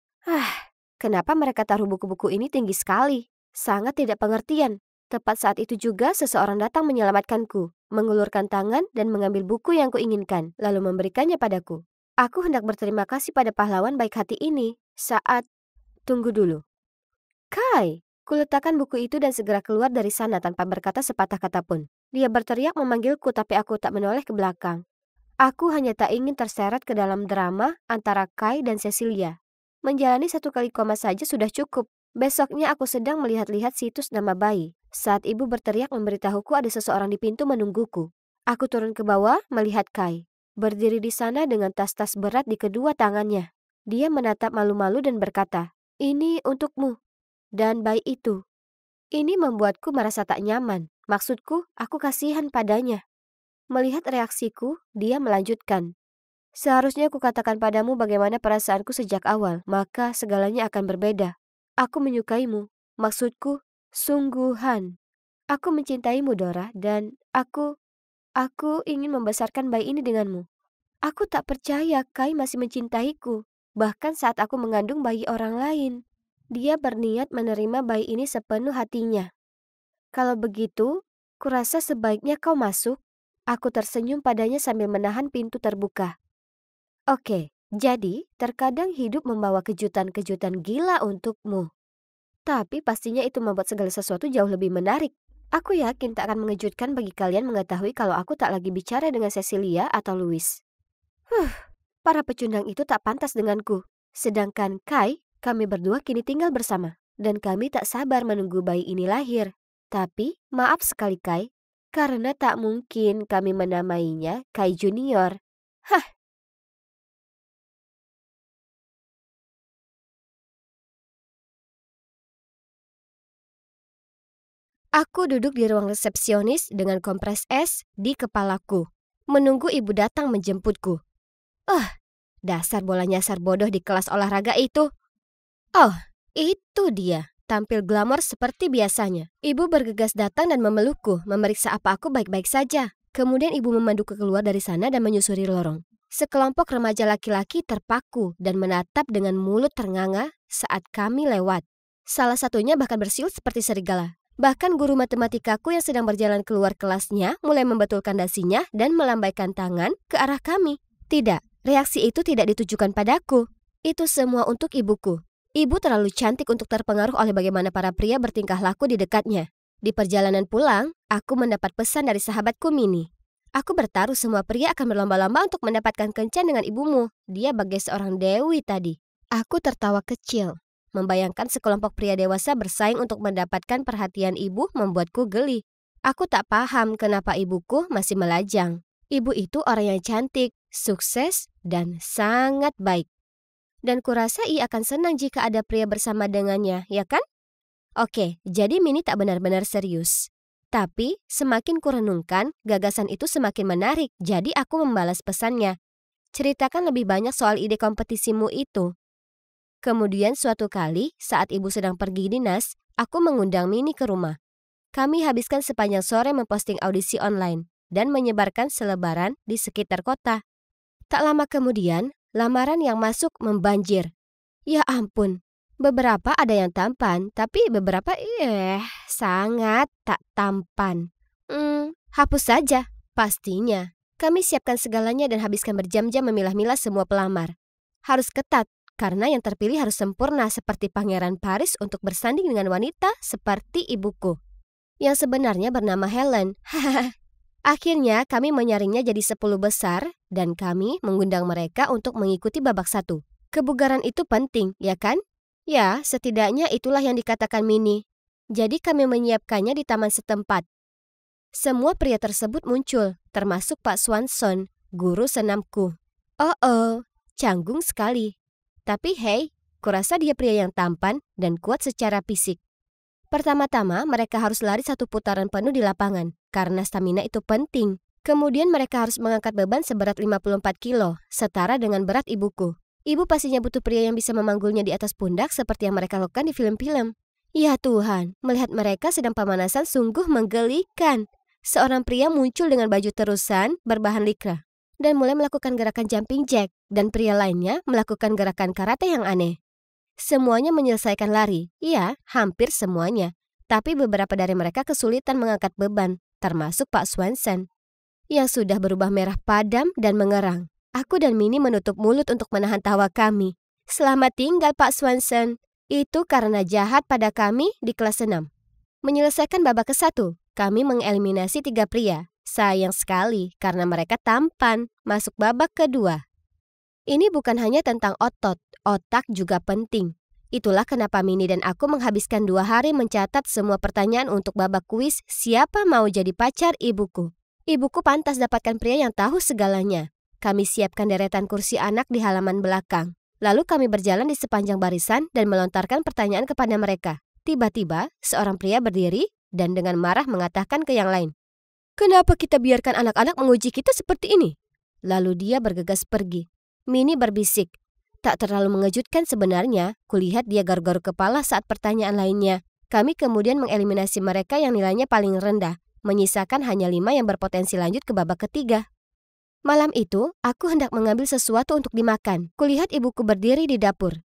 Kenapa mereka taruh buku-buku ini tinggi sekali? Sangat tidak pengertian. Tepat saat itu juga seseorang datang menyelamatkanku, mengulurkan tangan dan mengambil buku yang kuinginkan, lalu memberikannya padaku. Aku hendak berterima kasih pada pahlawan baik hati ini saat... Tunggu dulu. Kai! Kuletakkan buku itu dan segera keluar dari sana tanpa berkata sepatah kata pun. Dia berteriak memanggilku tapi aku tak menoleh ke belakang. Aku hanya tak ingin terseret ke dalam drama antara Kai dan Cecilia. Menjalani 1 kali koma saja sudah cukup. Besoknya aku sedang melihat-lihat situs nama bayi. Saat ibu berteriak memberitahuku ada seseorang di pintu menungguku. Aku turun ke bawah melihat Kai. Berdiri di sana dengan tas-tas berat di kedua tangannya. Dia menatap malu-malu dan berkata, "Ini untukmu." Dan bayi itu. Ini membuatku merasa tak nyaman. Maksudku, aku kasihan padanya. Melihat reaksiku, dia melanjutkan. Seharusnya aku katakan padamu bagaimana perasaanku sejak awal, maka segalanya akan berbeda. Aku menyukaimu. Maksudku, sungguhan. Aku mencintaimu, Dora, dan aku ingin membesarkan bayi ini denganmu. Aku tak percaya Kai masih mencintaiku, bahkan saat aku mengandung bayi orang lain. Dia berniat menerima bayi ini sepenuh hatinya. Kalau begitu, kurasa sebaiknya kau masuk. Aku tersenyum padanya sambil menahan pintu terbuka. Oke, jadi terkadang hidup membawa kejutan-kejutan gila untukmu. Tapi pastinya itu membuat segala sesuatu jauh lebih menarik. Aku yakin tak akan mengejutkan bagi kalian mengetahui kalau aku tak lagi bicara dengan Cecilia atau Louis. Para pecundang itu tak pantas denganku. Sedangkan Kai, kami berdua kini tinggal bersama. Dan kami tak sabar menunggu bayi ini lahir. Tapi, maaf sekali Kai, karena tak mungkin kami menamainya Kai Junior. Aku duduk di ruang resepsionis dengan kompres es di kepalaku, menunggu ibu datang menjemputku. Dasar bola nyasar bodoh di kelas olahraga itu. Oh, itu dia. Tampil glamor seperti biasanya. Ibu bergegas datang dan memelukku, memeriksa apa aku baik-baik saja. Kemudian ibu memanduku keluar dari sana dan menyusuri lorong. Sekelompok remaja laki-laki terpaku dan menatap dengan mulut ternganga saat kami lewat. Salah satunya bahkan bersiul seperti serigala. Bahkan guru matematikaku yang sedang berjalan keluar kelasnya mulai membetulkan dasinya dan melambaikan tangan ke arah kami. Tidak, reaksi itu tidak ditujukan padaku. Itu semua untuk ibuku. Ibu terlalu cantik untuk terpengaruh oleh bagaimana para pria bertingkah laku di dekatnya. Di perjalanan pulang, aku mendapat pesan dari sahabatku Mini. Aku bertaruh semua pria akan berlomba-lomba untuk mendapatkan kencan dengan ibumu. Dia bagai seorang dewi tadi. Aku tertawa kecil. Membayangkan sekelompok pria dewasa bersaing untuk mendapatkan perhatian ibu membuatku geli. Aku tak paham kenapa ibuku masih melajang. Ibu itu orang yang cantik, sukses, dan sangat baik. Dan kurasa ia akan senang jika ada pria bersama dengannya, ya kan? Oke, jadi Mini tak benar-benar serius. Tapi semakin kurenungkan, gagasan itu semakin menarik, jadi aku membalas pesannya. Ceritakan lebih banyak soal ide kompetisimu itu. Kemudian suatu kali, saat ibu sedang pergi dinas, aku mengundang Mini ke rumah. Kami habiskan sepanjang sore memposting audisi online dan menyebarkan selebaran di sekitar kota. Tak lama kemudian, lamaran yang masuk membanjir. Ya ampun, beberapa ada yang tampan, tapi beberapa sangat tak tampan. Hapus saja, pastinya. Kami siapkan segalanya dan habiskan berjam-jam memilah-milah semua pelamar. Harus ketat, karena yang terpilih harus sempurna seperti Pangeran Paris untuk bersanding dengan wanita seperti ibuku, yang sebenarnya bernama Helen. Akhirnya kami menyaringnya jadi 10 besar dan kami mengundang mereka untuk mengikuti babak 1. Kebugaran itu penting, ya kan? Ya, setidaknya itulah yang dikatakan Mini. Jadi kami menyiapkannya di taman setempat. Semua pria tersebut muncul, termasuk Pak Swanson, guru senamku. Canggung sekali. Tapi hei, kurasa dia pria yang tampan dan kuat secara fisik. Pertama-tama mereka harus lari 1 putaran penuh di lapangan, karena stamina itu penting. Kemudian mereka harus mengangkat beban seberat 54 kilo, setara dengan berat ibuku. Ibu pastinya butuh pria yang bisa memanggulnya di atas pundak seperti yang mereka lakukan di film-film. Ya Tuhan, melihat mereka sedang pemanasan sungguh menggelikan. Seorang pria muncul dengan baju terusan berbahan likra dan mulai melakukan gerakan jumping jack, dan pria lainnya melakukan gerakan karate yang aneh. Semuanya menyelesaikan lari, ya, hampir semuanya. Tapi beberapa dari mereka kesulitan mengangkat beban, termasuk Pak Swanson, yang sudah berubah merah padam dan mengerang. Aku dan Mini menutup mulut untuk menahan tawa kami. Selamat tinggal Pak Swanson. Itu karena jahat pada kami di kelas 6. Menyelesaikan babak ke-1, kami mengeliminasi 3 pria. Sayang sekali karena mereka tampan. Masuk babak kedua. Ini bukan hanya tentang otot, otak juga penting. Itulah kenapa Mini dan aku menghabiskan 2 hari mencatat semua pertanyaan untuk babak kuis siapa mau jadi pacar ibuku. Ibuku pantas dapatkan pria yang tahu segalanya. Kami siapkan deretan kursi anak di halaman belakang. Lalu kami berjalan di sepanjang barisan dan melontarkan pertanyaan kepada mereka. Tiba-tiba, seorang pria berdiri dan dengan marah mengatakan ke yang lain, "Kenapa kita biarkan anak-anak menguji kita seperti ini?" Lalu dia bergegas pergi. Mini berbisik. Tak terlalu mengejutkan sebenarnya, kulihat dia garuk-garuk kepala saat pertanyaan lainnya. Kami kemudian mengeliminasi mereka yang nilainya paling rendah, menyisakan hanya 5 yang berpotensi lanjut ke babak ketiga. Malam itu, aku hendak mengambil sesuatu untuk dimakan. Kulihat ibuku berdiri di dapur.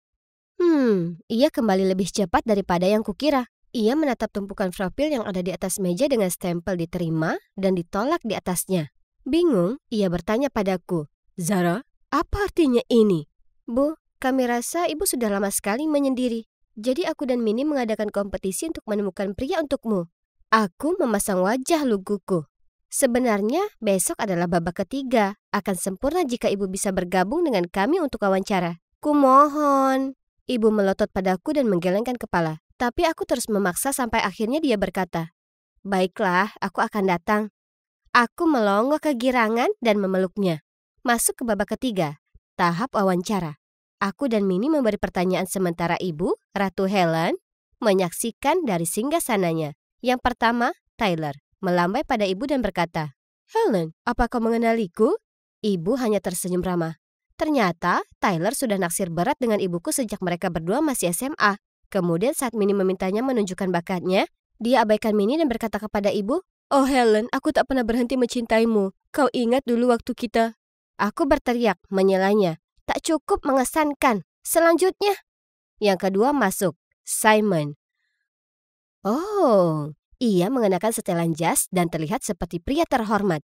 Ia kembali lebih cepat daripada yang kukira. Ia menatap tumpukan profil yang ada di atas meja dengan stempel diterima dan ditolak di atasnya. Bingung, ia bertanya padaku, "Zara, apa artinya ini?" "Bu, kami rasa ibu sudah lama sekali menyendiri. Jadi aku dan Mini mengadakan kompetisi untuk menemukan pria untukmu." Aku memasang wajah luguku. Sebenarnya besok adalah babak ketiga. Akan sempurna jika ibu bisa bergabung dengan kami untuk wawancara. Kumohon. Ibu melotot padaku dan menggelengkan kepala. Tapi aku terus memaksa sampai akhirnya dia berkata, "Baiklah, aku akan datang." Aku melongo kegirangan dan memeluknya. Masuk ke babak ketiga, tahap wawancara. Aku dan Mini memberi pertanyaan sementara ibu, Ratu Helen, menyaksikan dari singgasananya. Yang pertama, Tyler, melambai pada ibu dan berkata, "Helen, apa kau mengenaliku?" Ibu hanya tersenyum ramah. Ternyata, Tyler sudah naksir berat dengan ibuku sejak mereka berdua masih SMA. Kemudian saat Mini memintanya menunjukkan bakatnya, dia abaikan Mini dan berkata kepada ibu, "Oh Helen, aku tak pernah berhenti mencintaimu. Kau ingat dulu waktu kita..." Aku berteriak, menyelanya. Tak cukup mengesankan. Selanjutnya, yang kedua masuk, Simon. Oh, ia mengenakan setelan jas dan terlihat seperti pria terhormat.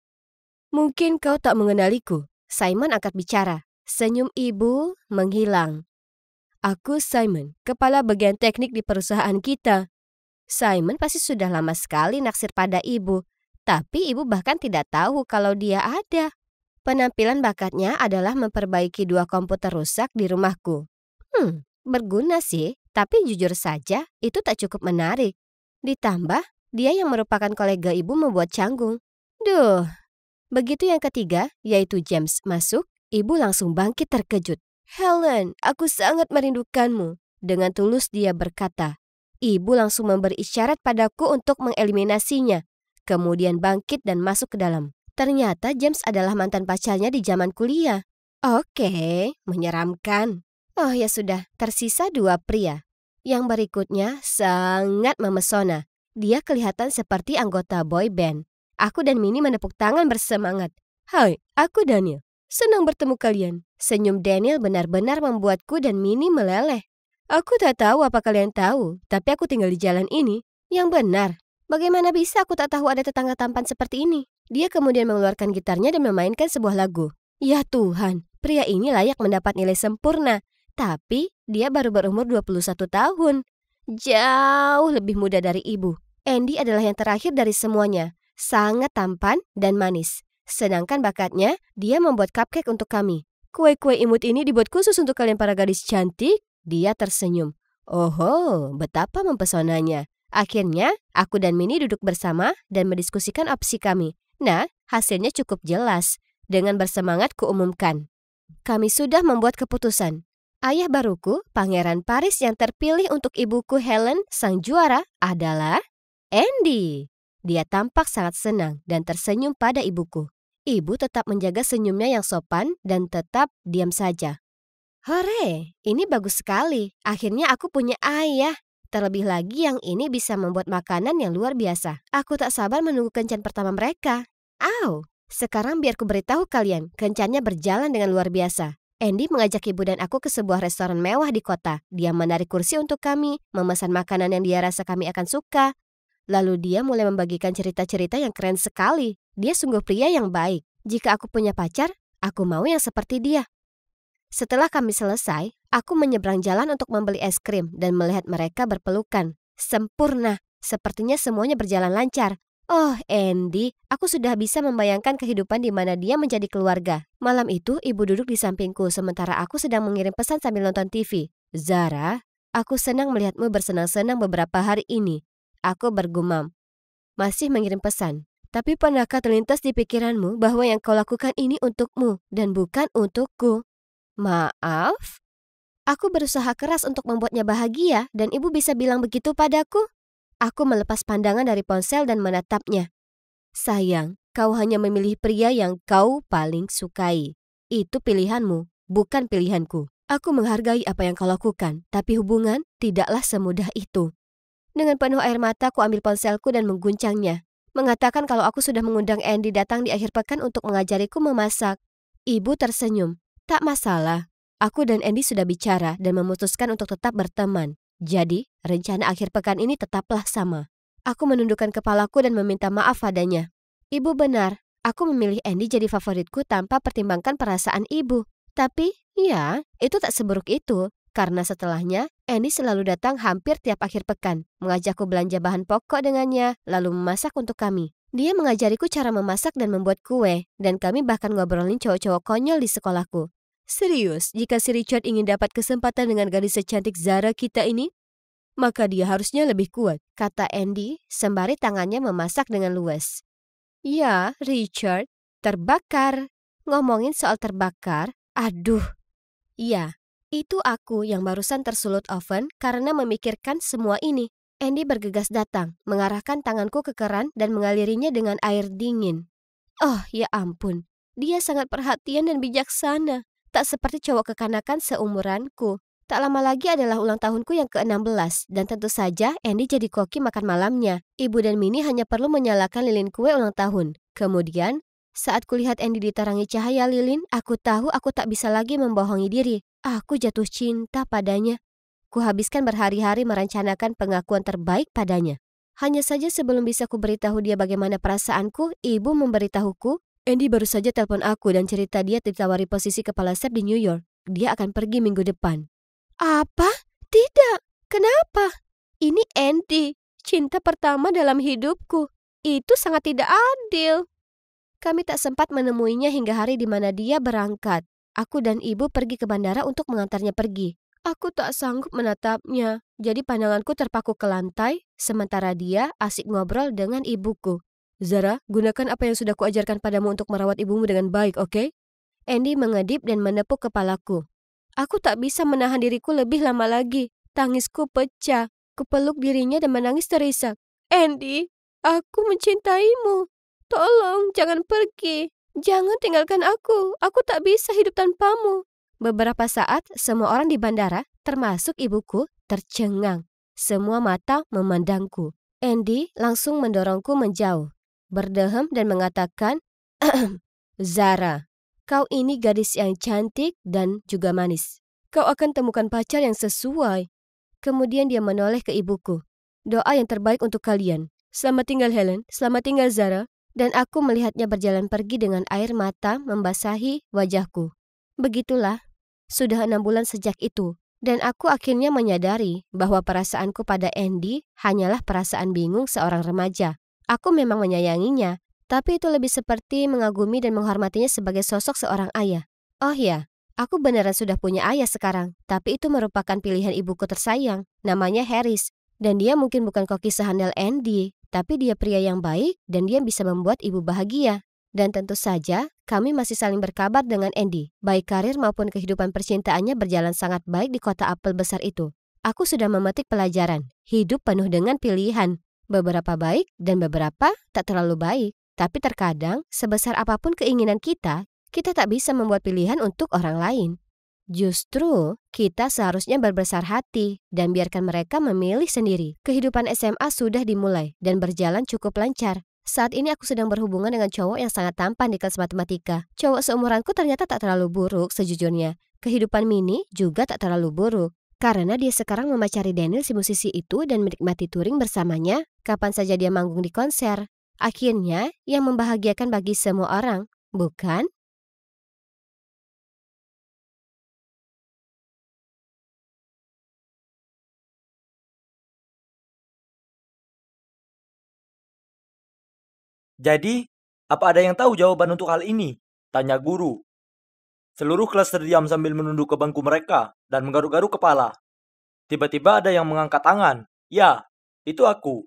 Mungkin kau tak mengenaliku. Simon angkat bicara. Senyum ibu menghilang. Aku Simon, kepala bagian teknik di perusahaan kita. Simon pasti sudah lama sekali naksir pada ibu. Tapi ibu bahkan tidak tahu kalau dia ada. Penampilan bakatnya adalah memperbaiki 2 komputer rusak di rumahku. Berguna sih, tapi jujur saja itu tak cukup menarik. Ditambah, dia yang merupakan kolega ibu membuat canggung. Duh. Begitu yang ketiga, yaitu James masuk, ibu langsung bangkit terkejut. Helen, aku sangat merindukanmu. Dengan tulus dia berkata. Ibu langsung memberi isyarat padaku untuk mengeliminasinya. Kemudian bangkit dan masuk ke dalam. Ternyata James adalah mantan pacarnya di zaman kuliah. Oke, menyeramkan. Oh ya sudah, tersisa 2 pria. Yang berikutnya sangat memesona. Dia kelihatan seperti anggota boy band. Aku dan Minnie menepuk tangan bersemangat. Hai, aku Daniel. Senang bertemu kalian. Senyum Daniel benar-benar membuatku dan Minnie meleleh. Aku tak tahu apa kalian tahu, tapi aku tinggal di jalan ini. Yang benar. Bagaimana bisa aku tak tahu ada tetangga tampan seperti ini? Dia kemudian mengeluarkan gitarnya dan memainkan sebuah lagu. Ya Tuhan, pria ini layak mendapat nilai sempurna. Tapi dia baru berumur 21 tahun. Jauh lebih muda dari ibu. Andy adalah yang terakhir dari semuanya. Sangat tampan dan manis. Sedangkan bakatnya, dia membuat cupcake untuk kami. Kue-kue imut ini dibuat khusus untuk kalian para gadis cantik. Dia tersenyum. Oho, betapa mempesonanya. Akhirnya, aku dan Minnie duduk bersama dan mendiskusikan opsi kami. Nah, hasilnya cukup jelas. Dengan bersemangat kuumumkan. Kami sudah membuat keputusan. Ayah baruku, Pangeran Paris yang terpilih untuk ibuku Helen, sang juara, adalah Andy. Dia tampak sangat senang dan tersenyum pada ibuku. Ibu tetap menjaga senyumnya yang sopan dan tetap diam saja. Hore, ini bagus sekali. Akhirnya aku punya ayah. Terlebih lagi yang ini bisa membuat makanan yang luar biasa. Aku tak sabar menunggu kencan pertama mereka. Au, sekarang biar ku beritahu kalian, kencannya berjalan dengan luar biasa. Andy mengajak ibu dan aku ke sebuah restoran mewah di kota. Dia menarik kursi untuk kami, memesan makanan yang dia rasa kami akan suka. Lalu dia mulai membagikan cerita-cerita yang keren sekali. Dia sungguh pria yang baik. Jika aku punya pacar, aku mau yang seperti dia. Setelah kami selesai, aku menyeberang jalan untuk membeli es krim dan melihat mereka berpelukan. Sempurna. Sepertinya semuanya berjalan lancar. Oh, Andy, aku sudah bisa membayangkan kehidupan di mana dia menjadi keluarga. Malam itu, ibu duduk di sampingku sementara aku sedang mengirim pesan sambil nonton TV. Zara, aku senang melihatmu bersenang-senang beberapa hari ini. Aku bergumam. Masih mengirim pesan. Tapi pernahkah terlintas di pikiranmu bahwa yang kau lakukan ini untukmu dan bukan untukku? Maaf? Aku berusaha keras untuk membuatnya bahagia dan ibu bisa bilang begitu padaku? Aku melepas pandangan dari ponsel dan menatapnya. Sayang, kau hanya memilih pria yang kau paling sukai. Itu pilihanmu, bukan pilihanku. Aku menghargai apa yang kau lakukan, tapi hubungan tidaklah semudah itu. Dengan penuh air mata, ku ambil ponselku dan mengguncangnya. Mengatakan kalau aku sudah mengundang Andy datang di akhir pekan untuk mengajariku memasak. Ibu tersenyum. Tak masalah. Aku dan Andy sudah bicara dan memutuskan untuk tetap berteman. Jadi, rencana akhir pekan ini tetaplah sama. Aku menundukkan kepalaku dan meminta maaf padanya. Ibu benar. Aku memilih Andy jadi favoritku tanpa pertimbangkan perasaan ibu. Tapi, ya, itu tak seburuk itu. Karena setelahnya, Andy selalu datang hampir tiap akhir pekan, mengajakku belanja bahan pokok dengannya, lalu memasak untuk kami. Dia mengajariku cara memasak dan membuat kue, dan kami bahkan ngobrolin cowok-cowok konyol di sekolahku. Serius, jika si Richard ingin dapat kesempatan dengan gadis secantik Zara kita ini, maka dia harusnya lebih kuat, kata Andy, sembari tangannya memasak dengan luas. Ya, Richard, terbakar. Ngomongin soal terbakar, aduh. Iya. Itu aku yang barusan tersulut oven karena memikirkan semua ini. Andy bergegas datang, mengarahkan tanganku ke keran dan mengalirinya dengan air dingin. Oh, ya ampun. Dia sangat perhatian dan bijaksana. Tak seperti cowok kekanakan seumuranku. Tak lama lagi adalah ulang tahunku yang ke-16 dan tentu saja Andy jadi koki makan malamnya. Ibu dan Minnie hanya perlu menyalakan lilin kue ulang tahun. Kemudian, saat kulihat Andy diterangi cahaya lilin, aku tahu aku tak bisa lagi membohongi diri. Aku jatuh cinta padanya. Kuhabiskan berhari-hari merencanakan pengakuan terbaik padanya. Hanya saja sebelum bisa ku beritahu dia bagaimana perasaanku, ibu memberitahuku, Andy baru saja telepon aku dan cerita dia ditawari posisi kepala staf di New York. Dia akan pergi minggu depan. Apa? Tidak. Kenapa? Ini Andy, cinta pertama dalam hidupku. Itu sangat tidak adil. Kami tak sempat menemuinya hingga hari di mana dia berangkat. Aku dan ibu pergi ke bandara untuk mengantarnya pergi. Aku tak sanggup menatapnya, jadi pandanganku terpaku ke lantai, sementara dia asik ngobrol dengan ibuku. Zara, gunakan apa yang sudah kuajarkan padamu untuk merawat ibumu dengan baik, oke? Andy mengedip dan menepuk kepalaku. Aku tak bisa menahan diriku lebih lama lagi. Tangisku pecah. Kupeluk dirinya dan menangis terisak. Andy, aku mencintaimu. Tolong, jangan pergi. Jangan tinggalkan aku. Aku tak bisa hidup tanpamu. Beberapa saat, semua orang di bandara, termasuk ibuku, tercengang. Semua mata memandangku. Andy langsung mendorongku menjauh, berdehem dan mengatakan, Zara, kau ini gadis yang cantik dan juga manis. Kau akan temukan pacar yang sesuai. Kemudian dia menoleh ke ibuku. Doa yang terbaik untuk kalian. Selamat tinggal Helen, selamat tinggal Zara. Dan aku melihatnya berjalan pergi dengan air mata membasahi wajahku. Begitulah, sudah 6 bulan sejak itu. Dan aku akhirnya menyadari bahwa perasaanku pada Andy hanyalah perasaan bingung seorang remaja. Aku memang menyayanginya, tapi itu lebih seperti mengagumi dan menghormatinya sebagai sosok seorang ayah. Oh ya, aku beneran sudah punya ayah sekarang, tapi itu merupakan pilihan ibuku tersayang, namanya Harris. Dan dia mungkin bukan koki sehandal Andy, tapi dia pria yang baik dan dia bisa membuat ibu bahagia. Dan tentu saja, kami masih saling berkabar dengan Andy. Baik karir maupun kehidupan percintaannya berjalan sangat baik di kota apel besar itu. Aku sudah memetik pelajaran, hidup penuh dengan pilihan. Beberapa baik dan beberapa tak terlalu baik. Tapi terkadang, sebesar apapun keinginan kita tak bisa membuat pilihan untuk orang lain. Justru, kita seharusnya berbesar hati dan biarkan mereka memilih sendiri. Kehidupan SMA sudah dimulai dan berjalan cukup lancar. Saat ini aku sedang berhubungan dengan cowok yang sangat tampan di kelas matematika. Cowok seumuranku ternyata tak terlalu buruk sejujurnya. Kehidupan Mini juga tak terlalu buruk. Karena dia sekarang memacari Daniel si musisi itu dan menikmati touring bersamanya, kapan saja dia manggung di konser. Akhirnya, yang membahagiakan bagi semua orang, bukan? Jadi, apa ada yang tahu jawaban untuk hal ini? Tanya guru. Seluruh kelas terdiam sambil menunduk ke bangku mereka dan menggaruk-garuk kepala. Tiba-tiba ada yang mengangkat tangan. Ya, itu aku.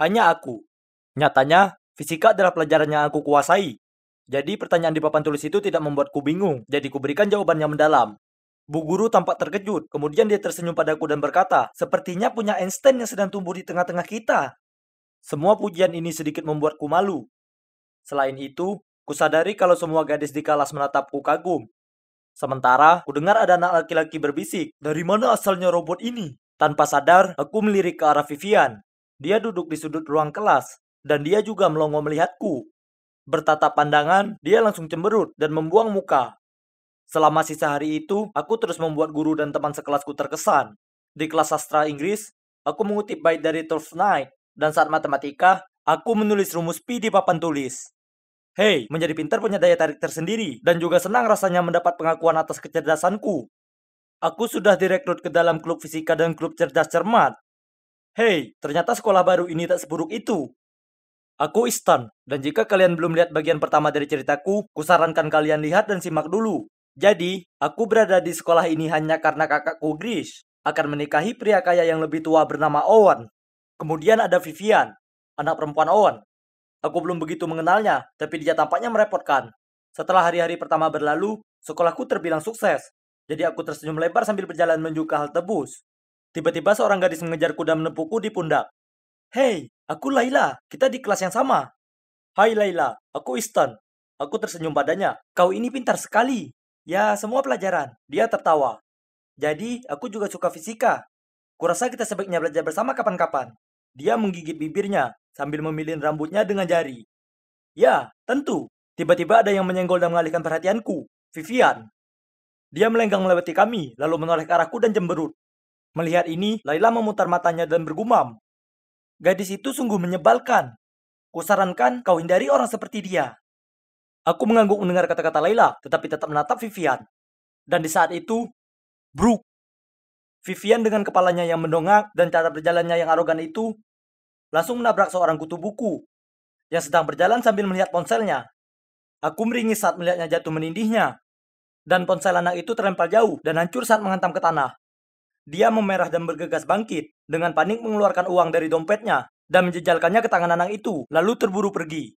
Hanya aku. Nyatanya, fisika adalah pelajaran yang aku kuasai. Jadi pertanyaan di papan tulis itu tidak membuatku bingung, jadi kuberikan jawaban yang mendalam. Bu guru tampak terkejut, kemudian dia tersenyum padaku dan berkata, sepertinya punya Einstein yang sedang tumbuh di tengah-tengah kita. Semua pujian ini sedikit membuatku malu. Selain itu, kusadari kalau semua gadis di kelas menatapku kagum. Sementara, kudengar ada anak laki-laki berbisik, dari mana asalnya robot ini? Tanpa sadar, aku melirik ke arah Vivian. Dia duduk di sudut ruang kelas, dan dia juga melongo melihatku. Bertatap pandangan, dia langsung cemberut dan membuang muka. Selama sisa hari itu, aku terus membuat guru dan teman sekelasku terkesan. Di kelas sastra Inggris, aku mengutip bait dari Twelfth Night, dan saat matematika, aku menulis rumus pi di papan tulis. Hei, menjadi pintar punya daya tarik tersendiri, dan juga senang rasanya mendapat pengakuan atas kecerdasanku. Aku sudah direkrut ke dalam klub fisika dan klub cerdas cermat. Hei, ternyata sekolah baru ini tak seburuk itu. Aku Istan, dan jika kalian belum lihat bagian pertama dari ceritaku, kusarankan kalian lihat dan simak dulu. Jadi, aku berada di sekolah ini hanya karena kakakku Grish akan menikahi pria kaya yang lebih tua bernama Owen. Kemudian ada Vivian, anak perempuan Owen. Aku belum begitu mengenalnya, tapi dia tampaknya merepotkan. Setelah hari-hari pertama berlalu, sekolahku terbilang sukses. Jadi aku tersenyum lebar sambil berjalan menuju ke halte bus. Tiba-tiba seorang gadis mengejarku dan menepukku di pundak. Hei, aku Laila. Kita di kelas yang sama. Hai Laila, aku Istan. Aku tersenyum padanya. Kau ini pintar sekali. Ya, semua pelajaran. Dia tertawa. Jadi, aku juga suka fisika. Kurasa kita sebaiknya belajar bersama kapan-kapan. Dia menggigit bibirnya sambil memilih rambutnya dengan jari. Ya, tentu. Tiba-tiba ada yang menyenggol dan mengalihkan perhatianku. Vivian. Dia melenggang melewati kami, lalu menoleh ke arahku dan cemberut. Melihat ini, Laila memutar matanya dan bergumam. Gadis itu sungguh menyebalkan. Kusarankan kau hindari orang seperti dia. Aku mengangguk mendengar kata-kata Laila, tetapi tetap menatap Vivian. Dan di saat itu, bruk. Vivian dengan kepalanya yang mendongak dan cara berjalannya yang arogan itu langsung menabrak seorang kutu buku yang sedang berjalan sambil melihat ponselnya. Aku meringis saat melihatnya jatuh menindihnya. Dan ponsel anak itu terlempar jauh dan hancur saat menghantam ke tanah. Dia memerah dan bergegas bangkit, dengan panik mengeluarkan uang dari dompetnya dan menjejalkannya ke tangan anak itu, lalu terburu pergi.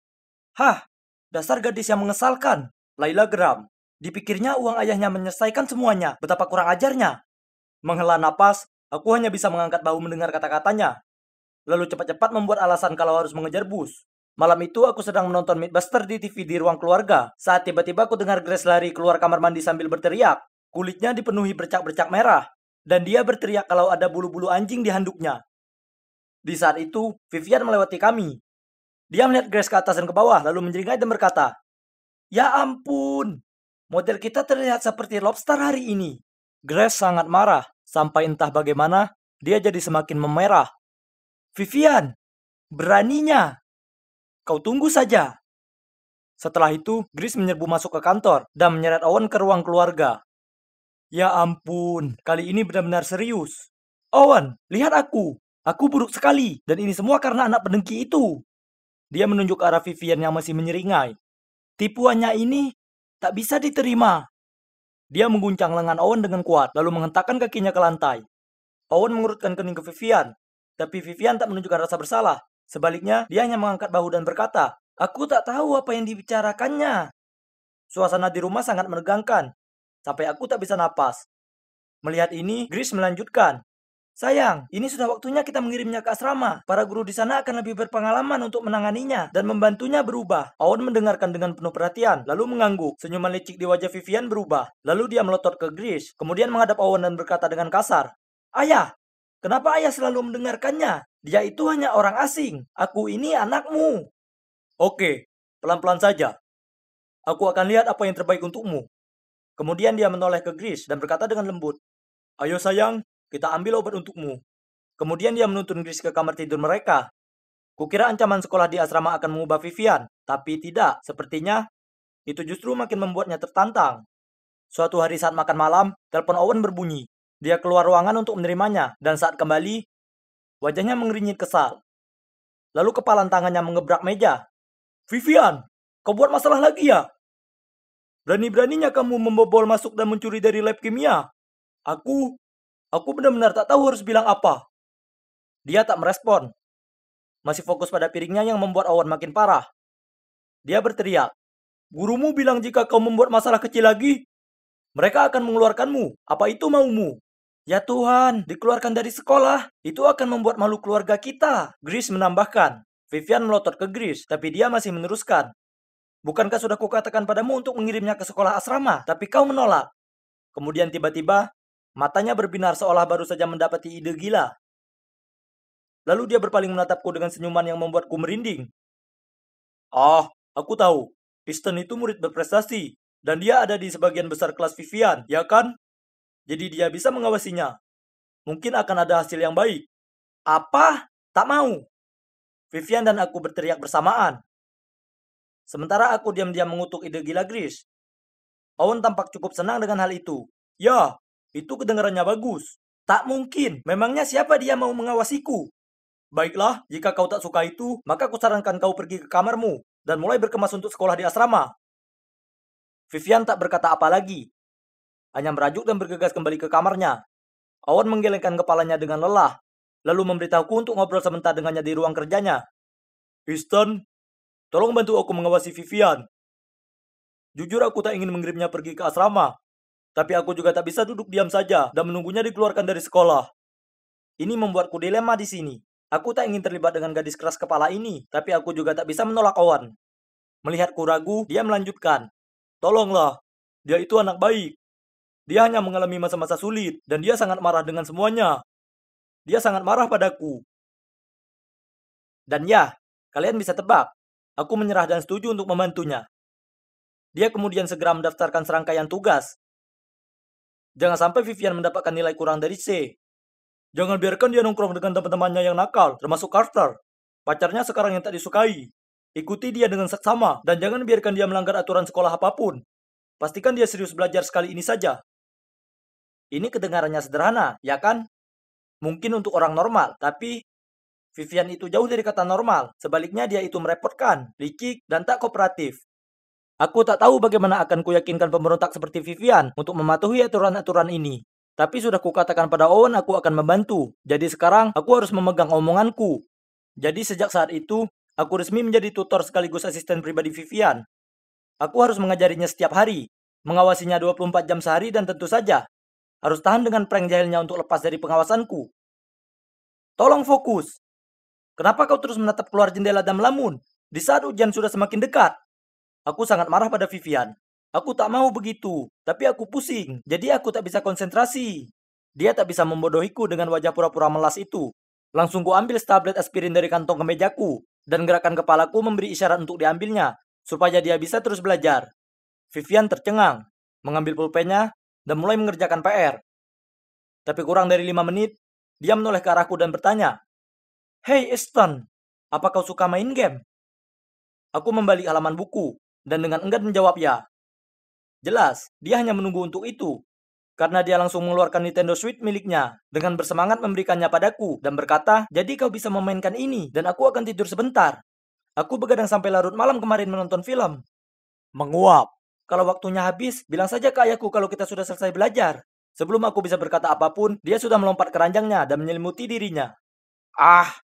Hah, dasar gadis yang mengesalkan. Laila geram. Dipikirnya uang ayahnya menyelesaikan semuanya, betapa kurang ajarnya. Menghela napas, aku hanya bisa mengangkat bahu mendengar kata-katanya. Lalu cepat-cepat membuat alasan kalau harus mengejar bus. Malam itu aku sedang menonton Mythbuster di TV di ruang keluarga, saat tiba-tiba aku dengar Grace lari keluar kamar mandi sambil berteriak. Kulitnya dipenuhi bercak-bercak merah, dan dia berteriak kalau ada bulu-bulu anjing di handuknya. Di saat itu, Vivian melewati kami. Dia melihat Grace ke atas dan ke bawah, lalu menjeringai dan berkata, "Ya ampun, model kita terlihat seperti lobster hari ini." Grace sangat marah, sampai entah bagaimana, dia jadi semakin memerah. "Vivian, beraninya. Kau tunggu saja." Setelah itu, Grace menyerbu masuk ke kantor dan menyeret Owen ke ruang keluarga. Ya ampun, kali ini benar-benar serius. "Owen, lihat aku. Aku buruk sekali, dan ini semua karena anak pendengki itu." Dia menunjuk ke arah Vivian yang masih menyeringai. "Tipuannya ini tak bisa diterima." Dia mengguncang lengan Owen dengan kuat, lalu menghentakkan kakinya ke lantai. Owen mengurutkan kening ke Vivian, tapi Vivian tak menunjukkan rasa bersalah. Sebaliknya, dia hanya mengangkat bahu dan berkata, "Aku tak tahu apa yang dibicarakannya." Suasana di rumah sangat menegangkan, sampai aku tak bisa napas. Melihat ini, Grace melanjutkan, "Sayang, ini sudah waktunya kita mengirimnya ke asrama. Para guru di sana akan lebih berpengalaman untuk menanganinya dan membantunya berubah." Owen mendengarkan dengan penuh perhatian, lalu mengangguk. Senyuman licik di wajah Vivian berubah. Lalu dia melotot ke Grace, kemudian menghadap Owen dan berkata dengan kasar, "Ayah, kenapa ayah selalu mendengarkannya? Dia itu hanya orang asing. Aku ini anakmu." "Oke, pelan-pelan saja. Aku akan lihat apa yang terbaik untukmu." Kemudian dia menoleh ke Grace dan berkata dengan lembut, "Ayo sayang, kita ambil obat untukmu." Kemudian dia menuntun Grace ke kamar tidur mereka. Kukira ancaman sekolah di asrama akan mengubah Vivian, tapi tidak. Sepertinya itu justru makin membuatnya tertantang. Suatu hari saat makan malam, telepon Owen berbunyi. Dia keluar ruangan untuk menerimanya, dan saat kembali, wajahnya mengernyit kesal. Lalu kepalan tangannya mengebrak meja. "Vivian, kau buat masalah lagi ya? Berani-beraninya kamu membobol masuk dan mencuri dari lab kimia. Aku benar-benar tak tahu harus bilang apa." Dia tak merespon. Masih fokus pada piringnya yang membuat Owen makin parah. Dia berteriak, "Gurumu bilang jika kau membuat masalah kecil lagi, mereka akan mengeluarkanmu. Apa itu maumu?" "Ya Tuhan, dikeluarkan dari sekolah. Itu akan membuat malu keluarga kita," Grace menambahkan. Vivian melotot ke Grace, tapi dia masih meneruskan. "Bukankah sudah kukatakan padamu untuk mengirimnya ke sekolah asrama, tapi kau menolak." Kemudian tiba-tiba, matanya berbinar seolah baru saja mendapati ide gila. Lalu dia berpaling menatapku dengan senyuman yang membuatku merinding. "Ah, aku tahu. Easton itu murid berprestasi, dan dia ada di sebagian besar kelas Vivian, ya kan? Jadi dia bisa mengawasinya. Mungkin akan ada hasil yang baik." "Apa? Tak mau." Vivian dan aku berteriak bersamaan. Sementara aku diam-diam mengutuk ide gila Grace. Owen tampak cukup senang dengan hal itu. "Ya, itu kedengarannya bagus." "Tak mungkin. Memangnya siapa dia mau mengawasiku?" "Baiklah, jika kau tak suka itu, maka kusarankan kau pergi ke kamarmu dan mulai berkemas untuk sekolah di asrama." Vivian tak berkata apa lagi, hanya merajuk dan bergegas kembali ke kamarnya. Owen menggelengkan kepalanya dengan lelah, lalu memberitahuku untuk ngobrol sebentar dengannya di ruang kerjanya. "Easton, tolong bantu aku mengawasi Vivian. Jujur aku tak ingin mengirimnya pergi ke asrama, tapi aku juga tak bisa duduk diam saja dan menunggunya dikeluarkan dari sekolah. Ini membuatku dilema di sini. Aku tak ingin terlibat dengan gadis keras kepala ini, tapi aku juga tak bisa menolak Owen." Melihatku ragu, dia melanjutkan, "Tolonglah, dia itu anak baik. Dia hanya mengalami masa-masa sulit, dan dia sangat marah dengan semuanya. Dia sangat marah padaku." Dan ya, kalian bisa tebak, aku menyerah dan setuju untuk membantunya. Dia kemudian segera mendaftarkan serangkaian tugas. Jangan sampai Vivian mendapatkan nilai kurang dari C. Jangan biarkan dia nongkrong dengan teman-temannya yang nakal, termasuk Carter. Pacarnya sekarang yang tak disukai. Ikuti dia dengan seksama, dan jangan biarkan dia melanggar aturan sekolah apapun. Pastikan dia serius belajar sekali ini saja. Ini kedengarannya sederhana, ya kan? Mungkin untuk orang normal, tapi Vivian itu jauh dari kata normal. Sebaliknya dia itu merepotkan, licik, dan tak kooperatif. Aku tak tahu bagaimana akan kuyakinkan pemberontak seperti Vivian untuk mematuhi aturan-aturan ini. Tapi sudah kukatakan pada Owen aku akan membantu. Jadi sekarang aku harus memegang omonganku. Jadi sejak saat itu, aku resmi menjadi tutor sekaligus asisten pribadi Vivian. Aku harus mengajarinya setiap hari, mengawasinya 24 jam sehari dan tentu saja harus tahan dengan prank jahilnya untuk lepas dari pengawasanku. Tolong fokus. Kenapa kau terus menatap keluar jendela dan melamun di saat ujian sudah semakin dekat? Aku sangat marah pada Vivian. Aku tak mau begitu, tapi aku pusing. Jadi aku tak bisa konsentrasi. Dia tak bisa membodohiku dengan wajah pura-pura melas itu. Langsung ku ambil tablet aspirin dari kantong kemejaku, dan gerakan kepalaku memberi isyarat untuk diambilnya, supaya dia bisa terus belajar. Vivian tercengang, mengambil pulpennya, dan mulai mengerjakan PR. Tapi kurang dari 5 menit, dia menoleh ke arahku dan bertanya, "Hey Easton, apa kau suka main game?" Aku membalik halaman buku, dan dengan enggan menjawab ya. Jelas, dia hanya menunggu untuk itu. Karena dia langsung mengeluarkan Nintendo Switch miliknya dengan bersemangat memberikannya padaku dan berkata, "Jadi kau bisa memainkan ini dan aku akan tidur sebentar." Aku begadang sampai larut malam kemarin menonton film. Menguap. Kalau waktunya habis, bilang saja ke ayahku kalau kita sudah selesai belajar. Sebelum aku bisa berkata apapun, dia sudah melompat ke ranjangnya dan menyelimuti dirinya.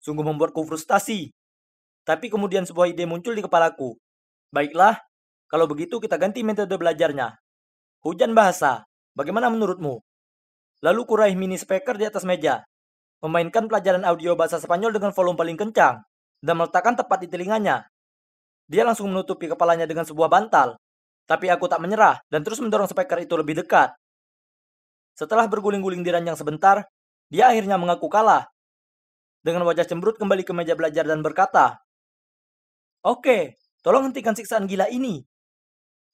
Sungguh membuatku frustasi. Tapi kemudian sebuah ide muncul di kepalaku. Baiklah, kalau begitu kita ganti metode belajarnya. Hujan bahasa, bagaimana menurutmu? Lalu kuraih mini speaker di atas meja, memainkan pelajaran audio bahasa Spanyol dengan volume paling kencang, dan meletakkan tepat di telinganya. Dia langsung menutupi kepalanya dengan sebuah bantal. Tapi aku tak menyerah dan terus mendorong speaker itu lebih dekat. Setelah berguling-guling di ranjang sebentar, dia akhirnya mengaku kalah. Dengan wajah cemberut kembali ke meja belajar dan berkata, "Oke, tolong hentikan siksaan gila ini.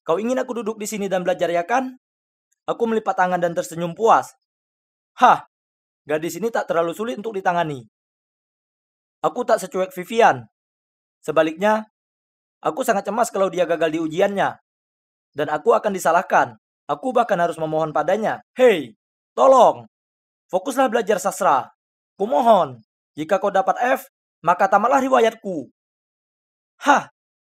Kau ingin aku duduk di sini dan belajar ya kan?" Aku melipat tangan dan tersenyum puas. Gadis ini tak terlalu sulit untuk ditangani. Aku tak secuek Vivian. Sebaliknya, aku sangat cemas kalau dia gagal di ujiannya. Dan aku akan disalahkan. Aku bahkan harus memohon padanya. "Hei, tolong, fokuslah belajar sastra. Kumohon, jika kau dapat F, maka tamatlah riwayatku."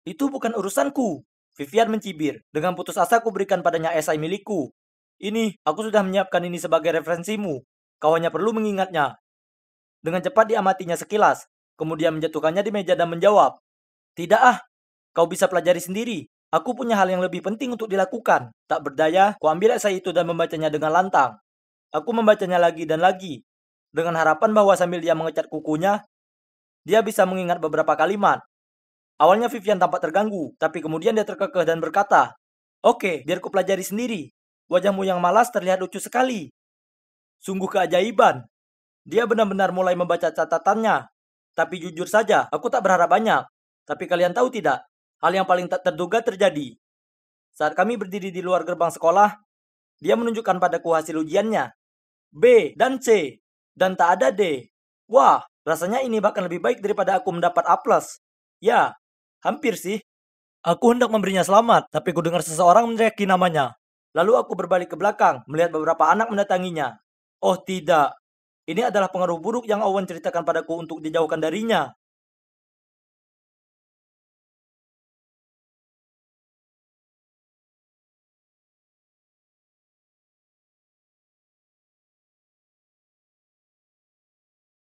Itu bukan urusanku. Vivian mencibir. Dengan putus asa aku berikan padanya esai milikku. "Ini, aku sudah menyiapkan ini sebagai referensimu. Kau hanya perlu mengingatnya." Dengan cepat diamatinya sekilas, kemudian menjatuhkannya di meja dan menjawab, "Tidak kau bisa pelajari sendiri. Aku punya hal yang lebih penting untuk dilakukan." Tak berdaya, ku ambil esai itu dan membacanya dengan lantang. Aku membacanya lagi dan lagi, dengan harapan bahwa sambil dia mengecat kukunya, dia bisa mengingat beberapa kalimat. Awalnya Vivian tampak terganggu, tapi kemudian dia terkekeh dan berkata, "Oke, biar ku pelajari sendiri. Wajahmu yang malas terlihat lucu sekali." Sungguh keajaiban. Dia benar-benar mulai membaca catatannya. Tapi jujur saja, aku tak berharap banyak. Tapi kalian tahu tidak, hal yang paling tak terduga terjadi. Saat kami berdiri di luar gerbang sekolah, dia menunjukkan padaku hasil ujiannya. B dan C, dan tak ada D. Wah, rasanya ini bahkan lebih baik daripada aku mendapat A+. Ya, hampir sih. Aku hendak memberinya selamat, tapi ku dengar seseorang meneriaki namanya. Lalu aku berbalik ke belakang, melihat beberapa anak mendatanginya. Oh tidak, ini adalah pengaruh buruk yang Owen ceritakan padaku untuk dijauhkan darinya.